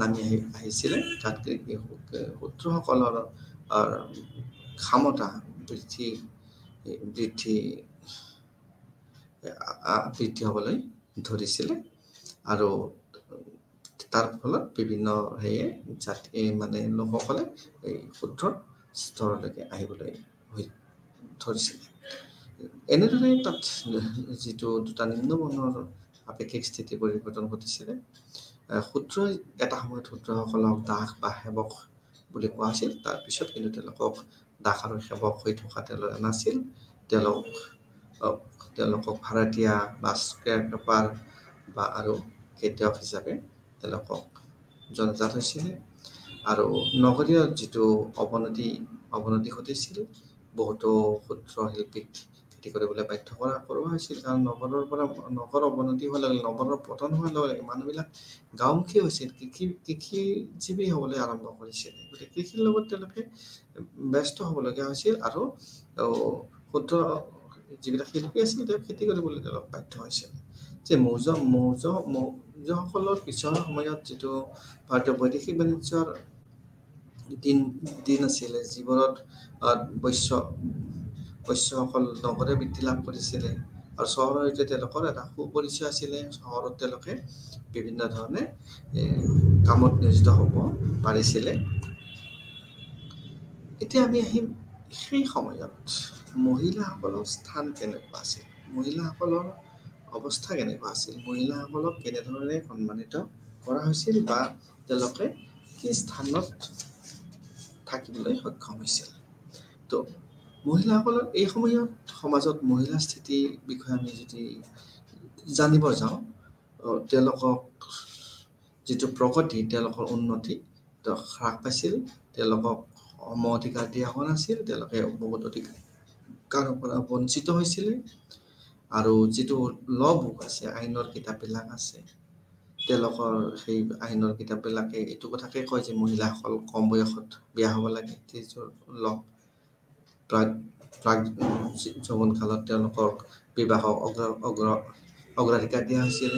নামি আহিছিলে। তাত শূদ্ৰসকলৰ ক্ষমতা বৃদ্ধি হ'বলৈ ধৰিছিলে আৰু তাৰ ফলত বিভিন্ন জাতি মানে লোকসকলে এই ক্ষুদ্ৰ স্তৰলৈকে আহিবলৈ ধৰিছিলে। এনেদৰে তাত যিটো দুটা নিম্ন বৰ্ণৰ আপেক্ষিক স্থিতি পৰিৱৰ্তন ঘটিছিলে। এটা সময়ত ক্ষুদ্ৰসকলক দাস বা সেৱক বুলি কোৱা হৈছিল। তাৰপিছত কিন্তু তেওঁলোকক দাস আৰু সেৱক হৈ থকা তেওঁলোকে নাছিল। তেওঁলোকক ভাড়াতীয়া বা স্ক্ৰেপেপাৰ বা আৰু খেতিয়ক হিচাপে তেওঁলোকক জনজাত হৈছিলে। আৰু নগৰীয় যিটো অৱনতি ঘটিছিল, বহুতো ক্ষুদ্ৰ শিল্পীক খেতি কৰিবলৈ বাধ্য কৰোৱা হৈছিল। কাৰণ নগৰ অৱনতি হোৱাৰ লগে লগে, নগৰৰ পতন হোৱাৰ লগে লগে মানুহবিলাক গাঁওমুখী হৈছিল, কৃষিজীৱী হ'বলৈ আৰম্ভ কৰিছিল। গতিকে কৃষিৰ লগত তেওঁলোকে ব্যস্ত হ'বলগীয়া হৈছিল আৰু ক্ষুদ্ৰ যিবিলাক শিল্পী আছিল তেওঁ খেতি কৰিবলৈ তেওঁলোক বাধ্য হৈছিল। যে মৌৰ্যসকলৰ পিছৰ সময়ত যিটো ভাৰতীয় বৈদেশিক বাণিজ্যৰ দিন আছিলে, যিবোৰত বৈশ্যসকল নগৰে বৃদ্ধি লাভ কৰিছিলে আৰু চহৰৰ সৈতে তেওঁলোকৰ এটা সুপৰিচয় আছিলে। চহৰত তেওঁলোকে বিভিন্ন ধৰণে কামত নিয়োজিত হ'ব পাৰিছিলে। এতিয়া আমি আহিম সেই সময়ত মহিলাসকলৰ স্থান কেনেকুৱা আছিল, মহিলাসকলৰ অৱস্থা কেনেকুৱা আছিল, মহিলাসকলক কেনেধৰণে সন্মানিত কৰা হৈছিল বা তেওঁলোকে কি স্থানত থাকিবলৈ সক্ষম হৈছিল। তো মহিলাসকলৰ এই সময়ত সমাজত মহিলাৰ স্থিতিৰ বিষয়ে আমি যদি জানিব যাওঁ, তেওঁলোকক যিটো প্ৰগতি, তেওঁলোকৰ উন্নতি হ্ৰাস পাইছিল। তেওঁলোকক সম অধিকাৰ দিয়া হোৱা নাছিল। তেওঁলোকে বহুত অধিকাৰৰ পৰা বঞ্চিত হৈছিলে। আৰু যিটো ল বুক আছে, আইনৰ কিতাপবিলাক আছে, তেওঁলোকৰ সেই আইনৰ কিতাপবিলাকে এইটো কথাকে কয় যে মহিলাসকল কম বয়সত বিয়া হ'ব লাগে। প্ৰাক যৌৱন কালত তেওঁলোকক বিবাহক অগ্ৰাধিকাৰ দিয়া হৈছিল।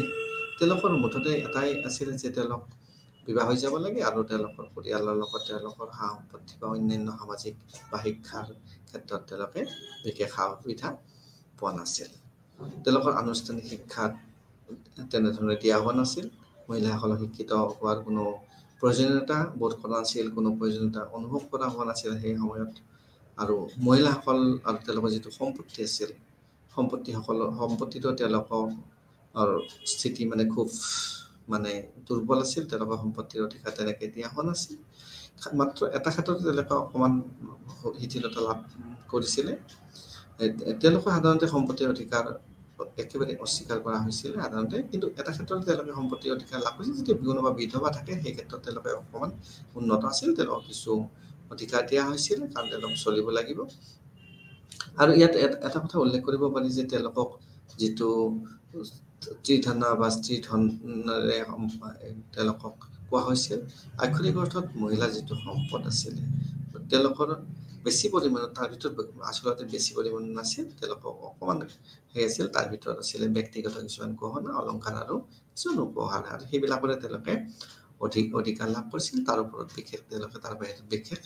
তেওঁলোকৰ মুঠতে এটাই আছিল যে তেওঁলোক বিবাহ হৈ যাব লাগে আৰু তেওঁলোকৰ পৰিয়ালৰ লগত তেওঁলোকৰ সা সম্পত্তি বা অন্যান্য সামাজিক বা শিক্ষাৰ ক্ষেত্ৰত তেওঁলোকে বিশেষ সা সুবিধা পোৱা নাছিল। তেওঁলোকৰ আনুষ্ঠানিক শিক্ষাত তেনেধৰণে দিয়া হোৱা নাছিল। মহিলাসকলক শিক্ষিত হোৱাৰ কোনো প্ৰয়োজনীয়তা বোধ কৰা নাছিল, কোনো প্ৰয়োজনীয়তা অনুভৱ কৰা হোৱা নাছিল সেই সময়ত। আৰু মহিলাসকল আৰু তেওঁলোকৰ যিটো সম্পত্তি আছিল, সম্পত্তিটো তেওঁলোকৰ স্থিতি মানে খুব দুৰ্বল আছিল। তেওঁলোকৰ সম্পত্তিৰ অধিকাৰ তেনেকৈ দিয়া হোৱা নাছিল। মাত্ৰ এটা ক্ষেত্ৰত তেওঁলোকে অকণমান শিথিলতা লাভ কৰিছিলে। তেওঁলোকৰ সাধাৰণতে সম্পত্তিৰ অধিকাৰ একেবাৰে অস্বীকাৰ কৰা হৈছিল সাধাৰণতে, কিন্তু এটা ক্ষেত্ৰত তেওঁলোকে সম্পত্তিৰ অধিকাৰ লাভ কৰিছিল। যদি কোনোবা বিধৱা থাকে সেই ক্ষেত্ৰত তেওঁলোকে অকণমান উন্নত আছিল, তেওঁলোকক কিছু অধিকাৰ দিয়া হৈছিল, কাৰণ তেওঁলোক চলিব লাগিব। আৰু ইয়াত এটা কথা উল্লেখ কৰিব পাৰি যে তেওঁলোকক যিটো ত্ৰিধনা বা স্ত্ৰীধনেৰে তেওঁলোকক কোৱা হৈছিল, আক্ষৰিক অৰ্থত মহিলাৰ যিটো সম্পদ আছিলে তেওঁলোকৰ বেছি পৰিমাণৰ, তাৰ ভিতৰত আচলতে বেছি পৰিমাণৰ নাছিল। তেওঁলোকক অকণমান আছিল, তাৰ ভিতৰত আছিলে ব্যক্তিগত কিছুমান গহনা অলংকাৰ আৰু কিছুমান উপহাৰ, আৰু সেইবিলাকৰে তেওঁলোকে অধিকাৰ লাভ কৰিছিল। তাৰ ওপৰত তেওঁলোকে তাৰ বাহিৰত বিশেষ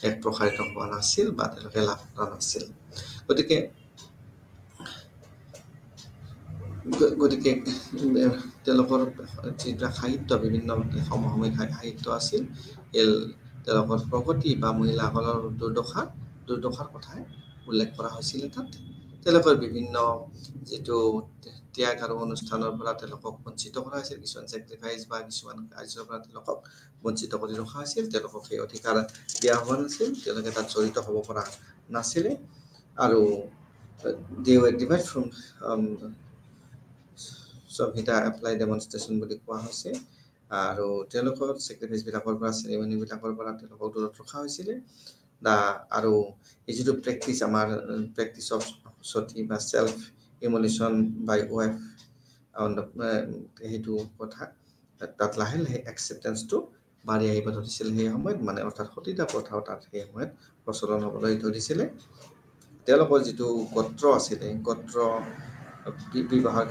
এক প্ৰসাৰিত হোৱা নাছিল বা তেওঁলোকে লাভ কৰা নাছিল। গতিকে তেওঁলোকৰ যিবিলাক সাহিত্য, বিভিন্ন সমসাময়িক সাহিত্য আছিল, তেওঁলোকৰ প্ৰগতি বা মহিলাসকলৰ দুৰ্দশাৰ কথাই উল্লেখ কৰা হৈছিলে তাত। তেওঁলোকৰ বিভিন্ন যিটো ত্যাগ আৰু অনুষ্ঠানৰ পৰা তেওঁলোকক বঞ্চিত কৰা হৈছিল, কিছুমান ছেক্ৰিফাইচ বা কিছুমান কাৰ্যৰ পৰা তেওঁলোকক বঞ্চিত কৰি ৰখা হৈছিল। তেওঁলোকক সেই অধিকাৰ দিয়া হোৱা নাছিল, তেওঁলোকে তাত জড়িত হ'ব পৰা নাছিলে। আৰু they were derived from সংহিতা এপ্লাই ডেমনষ্ট্ৰেশ্যন বুলি কোৱা হৈছে। আৰু তেওঁলোকৰ ছেক্ৰিফাইচবিলাকৰ পৰা, চেৰিমনিবিলাকৰ পৰা তেওঁলোকক দূৰত ৰখা হৈছিলে। আৰু এই যিটো প্ৰেক্টিচ, আমাৰ প্ৰেক্টিচ অফ সতী বা চেল্ফ ইমলিউশ্যন বাই ৱাইফ, সেইটো কথা তাত লাহে লাহে একচেপ্টেঞ্চটো বাঢ়ি আহিব ধৰিছিল সেই সময়ত, অৰ্থাৎ সতীদাহ প্ৰথাও তাত সেই সময়ত প্ৰচলন হ'বলৈ ধৰিছিলে। তেওঁলোকৰ যিটো গোত্ৰ আছিলে, গোত্ৰ বিবাহৰ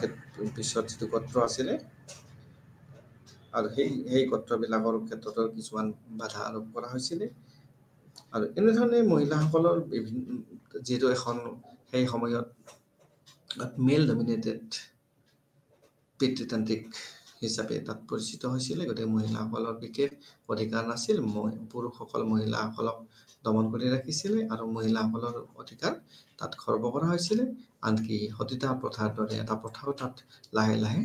পিছত যিটো গোত্ৰ আছিলে আৰু সেই গোত্ৰবিলাকৰ ক্ষেত্ৰতো কিছুমান বাধা আৰোপ কৰা হৈছিলে। আৰু এনেধৰণে মহিলাসকলৰ বিভিন্ন যিহেতু এখন সেই সময়ত মেল ডমিনেটেড পিতৃতান্ত্ৰিক হিচাপে তাত পৰিচিত হৈছিলে, গতিকে মহিলাসকলৰ বিশেষ অধিকাৰ নাছিল। পুৰুষসকল মহিলাসকলক দমন কৰি ৰাখিছিলে আৰু মহিলাসকলৰ অধিকাৰ তাত খৰ্ব কৰা হৈছিলে। আনকি সতীদাহ প্ৰথাৰ দৰে এটা প্ৰথাও তাত লাহে লাহে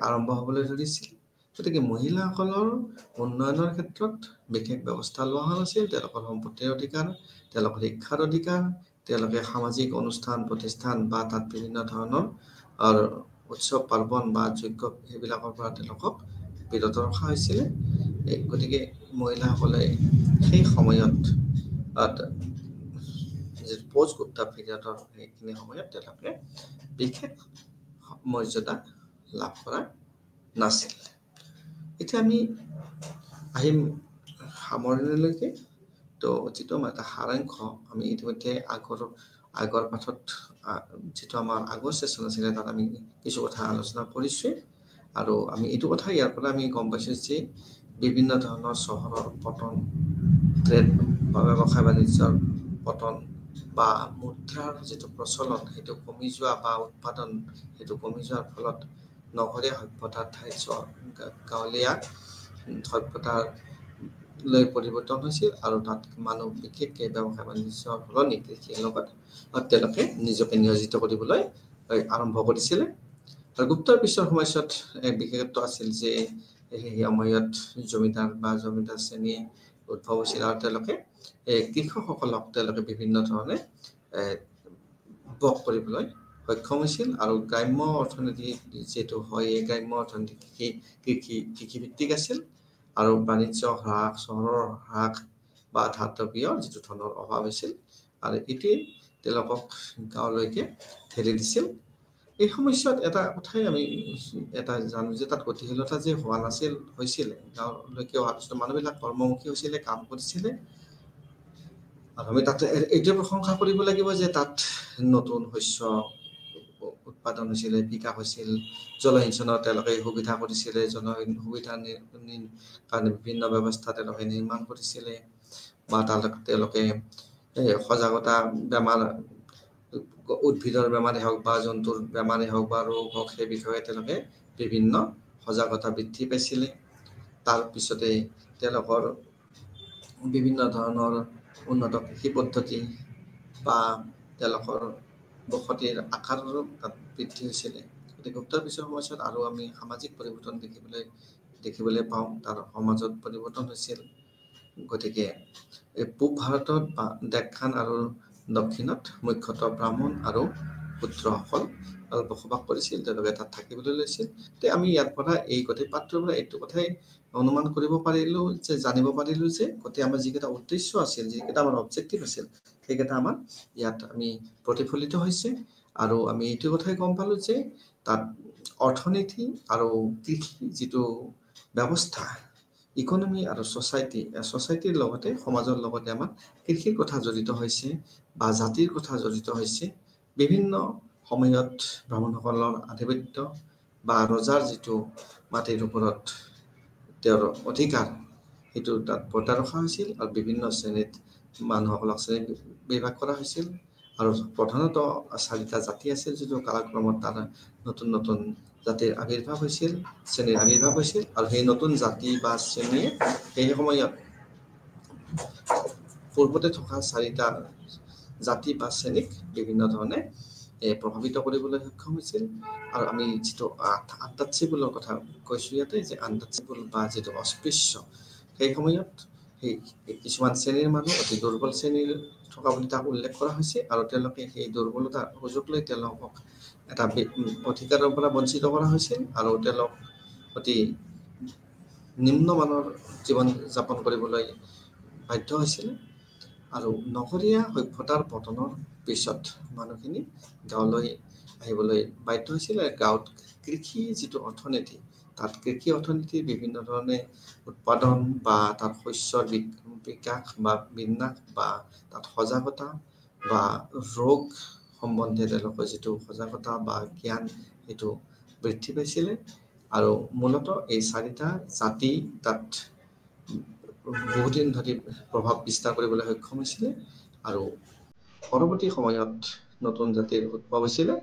আৰম্ভ হ'বলৈ ধৰিছিল। গতিকে মহিলাসকলৰ উন্নয়নৰ ক্ষেত্ৰত বিশেষ ব্যৱস্থা লোৱা হোৱা নাছিল। তেওঁলোকৰ সম্পত্তিৰ অধিকাৰ, তেওঁলোকৰ শিক্ষাৰ অধিকাৰ, তেওঁলোকে সামাজিক অনুষ্ঠান প্ৰতিষ্ঠান বা তাত বিভিন্ন ধৰণৰ উৎসৱ পাৰ্বণ বা যজ্ঞ সেইবিলাকৰ পৰা তেওঁলোকক বিৰত ৰখা হৈছিলে। গতিকে মহিলাসকলে সেই সময়ত পষ্ট গুপ্তা পিৰিয়ডৰ সেইখিনি সময়ত তেওঁলোকে বিশেষ মৰ্যাদা লাভ কৰা নাছিল। এতিয়া আমি আহিম সামৰণিলৈকে। তো যিটো আমাৰ এটা সাৰাংশ আমি ইতিমধ্যে আগৰ পাঠত যিটো আমাৰ আগৰ ছেশ্যন আছিলে তাত আমি কিছু কথা আলোচনা কৰিছোঁ। আৰু আমি এইটো কথা ইয়াৰ পৰা আমি গম পাইছোঁ যে বিভিন্ন ধৰণৰ চহৰৰ পতন, ট্ৰেড বা ব্যৱসায় বাণিজ্যৰ পতন বা মুদ্ৰাৰ যিটো প্ৰচলন সেইটো কমি যোৱা বা উৎপাদন সেইটো কমি যোৱাৰ ফলত নগৰীয়া সভ্যতাৰ ঠাইত গাঁৱলীয়া সভ্যতাৰ লৈ পৰিৱৰ্তন হৈছিল। আৰু তাত মানুহ বিশেষকৈ ব্যৱসায় বাণিজ্যৰ সলনি কৃষিৰ লগত তেওঁলোকে নিজকে নিয়োজিত কৰিবলৈ আৰম্ভ কৰিছিলে। আৰু গুপ্তৰ পিছৰ সময়ছোৱাত বিশেষত্ব আছিল যে সেই সময়ত জমিদাৰ বা জমিদাৰ শ্ৰেণীয়ে উদ্ভৱ হৈছিল আৰু তেওঁলোকে কৃষকসকলক তেওঁলোকে বিভিন্ন ধৰণে বস কৰিবলৈ সক্ষম হৈছিল। আৰু গ্ৰাম্য অৰ্থনীতি যিহেতু হয়, এই গ্ৰাম্য অৰ্থনীতি কৃষিভিত্তিক আছিল আৰু বাণিজ্য হ্ৰাস, চহৰৰ হ্ৰাস বা ধাতৱীয় যিটো ধনৰ অভাৱ হৈছিল আৰু এটি তেওঁলোকক গাঁৱলৈকে ঠেলি দিছিল। এই সময়ছোৱাত এটা কথাই আমি এটা জানো যে তাত গতিশীলতা যে হোৱা নাছিল, হৈছিলে। গাঁৱলৈকে অহাৰ পিছত মানুহবিলাক কৰ্মমুখী হৈছিলে, কাম কৰিছিলে। আৰু আমি তাতে এইটোৱে প্ৰশংসা কৰিব লাগিব যে তাত নতুন শস্য উৎপাদন হৈছিলে, বিকাশ হৈছিল। জলসিঞ্চনৰ তেওঁলোকে সুবিধা কৰিছিলে, সুবিধাৰ কাৰণে বিভিন্ন ব্যৱস্থা তেওঁলোকে নিৰ্মাণ কৰিছিলে বা তেওঁলোকে সজাগতা, বেমাৰ, উদ্ভিদৰ বেমাৰেই হওক বা জন্তুৰ বেমাৰেই হওক বা ৰোগ হওক, সেই বিষয়ে তেওঁলোকে বিভিন্ন সজাগতা বৃদ্ধি পাইছিলে। তাৰপিছতে তেওঁলোকৰ বিভিন্ন ধৰণৰ উন্নত কৃষি পদ্ধতি বা তেওঁলোকৰ বসতিৰ আকাৰৰো তাত বৃদ্ধি হৈছিলে। গতিকে গুপ্তৰ পিছৰ সময়ছোৱাত আৰু আমি সামাজিক পৰিৱৰ্তন দেখিবলৈ পাওঁ। তাৰ সমাজত পৰিৱৰ্তন হৈছিল। গতিকে এই পূব ভাৰতত বা দেশখান আৰু দক্ষিণত মুখ্যতঃ ব্ৰাহ্মণ আৰু শূদ্ৰসকল বসবাস কৰিছিল, তেওঁলোকে তাত থাকিবলৈ লৈছিল। তে আমি ইয়াৰ পৰা এই গোটেই পাঠটোৰ পৰা এইটো কথাই অনুমান কৰিব পাৰিলোঁ যে, জানিব পাৰিলোঁ যে গোটেই আমাৰ যিকেইটা উদ্দেশ্য আছিল, যিকেইটা আমাৰ অবজেক্টিভ আছিল, সেইকেইটা আমাৰ ইয়াত আমি প্ৰতিফলিত হৈছে। আৰু আমি এইটো কথাই গম পালোঁ যে তাত অৰ্থনীতি আৰু কৃষি যিটো ব্যৱস্থা, ইকনমি আৰু ছ'চাইটিৰ লগতে সমাজৰ লগতে আমাৰ কৃষিৰ কথা জড়িত হৈছে বা জাতিৰ কথা জড়িত হৈছে। বিভিন্ন সময়ত ব্ৰাহ্মণসকলৰ আধিপত্য বা ৰজাৰ যিটো মাটিৰ ওপৰত তেওঁৰ অধিকাৰ, সেইটো তাত বৰ্তাই ৰখা হৈছিল। আৰু বিভিন্ন শ্ৰেণীত মানুহসকলক শ্ৰেণী বিভাগ কৰা হৈছিল। আৰু প্ৰধানত 4টা জাতি আছিল, যিটো কালক্ৰমত তাৰ নতুন নতুন জাতিৰ আৱিৰ্ভাৱ হৈছিল, শ্ৰেণীৰ আৱিৰ্ভাৱ হৈছিল। আৰু সেই নতুন জাতি বা শ্ৰেণীয়ে সেই সময়ত পূৰ্বতে থকা 4টা জাতি বা শ্ৰেণীক বিভিন্ন ধৰণে প্ৰভাৱিত কৰিবলৈ সক্ষম হৈছিল। আৰু আমি যিটো আনটাচেবলৰ কথা কৈছোঁ ইয়াতে, যে আনটাচেবল বা যিটো অস্পৃশ্য, সেই সময়ত সেই কিছুমান শ্ৰেণীৰ মানুহ অতি দুৰ্বল শ্ৰেণীৰ থকা বুলি তাক উল্লেখ কৰা হৈছে। আৰু তেওঁলোকে সেই দুৰ্বলতাৰ সুযোগ লৈ তেওঁলোকক এটা অধিকাৰৰ পৰা বঞ্চিত কৰা হৈছিল আৰু তেওঁলোক অতি নিম্নমানৰ জীৱন যাপন কৰিবলৈ বাধ্য হৈছিল। আৰু নগৰীয়া সভ্যতাৰ পতনৰ পিছত মানুহখিনি গাঁৱলৈ আহিবলৈ বাধ্য হৈছিল। গাঁৱত কৃষি যিটো অৰ্থনীতি, তাত কৃষি অৰ্থনীতিৰ বিভিন্ন ধৰণে উৎপাদন বা তাত শস্যৰ বিকাশ বা বিন্যাস বা তাত সজাগতা বা ৰোগ সম্বন্ধে তেওঁলোকৰ যিটো সজাগতা বা জ্ঞান সেইটো বৃদ্ধি পাইছিলে আৰু মূলত এই 4টা জাতি তাত বহুদিন ধৰি প্ৰভাৱ বিস্তাৰ কৰিবলৈ সক্ষম হৈছিলে আৰু পৰৱৰ্তী সময়ত নতুন জাতিৰ উদ্ভৱ হৈছিলে।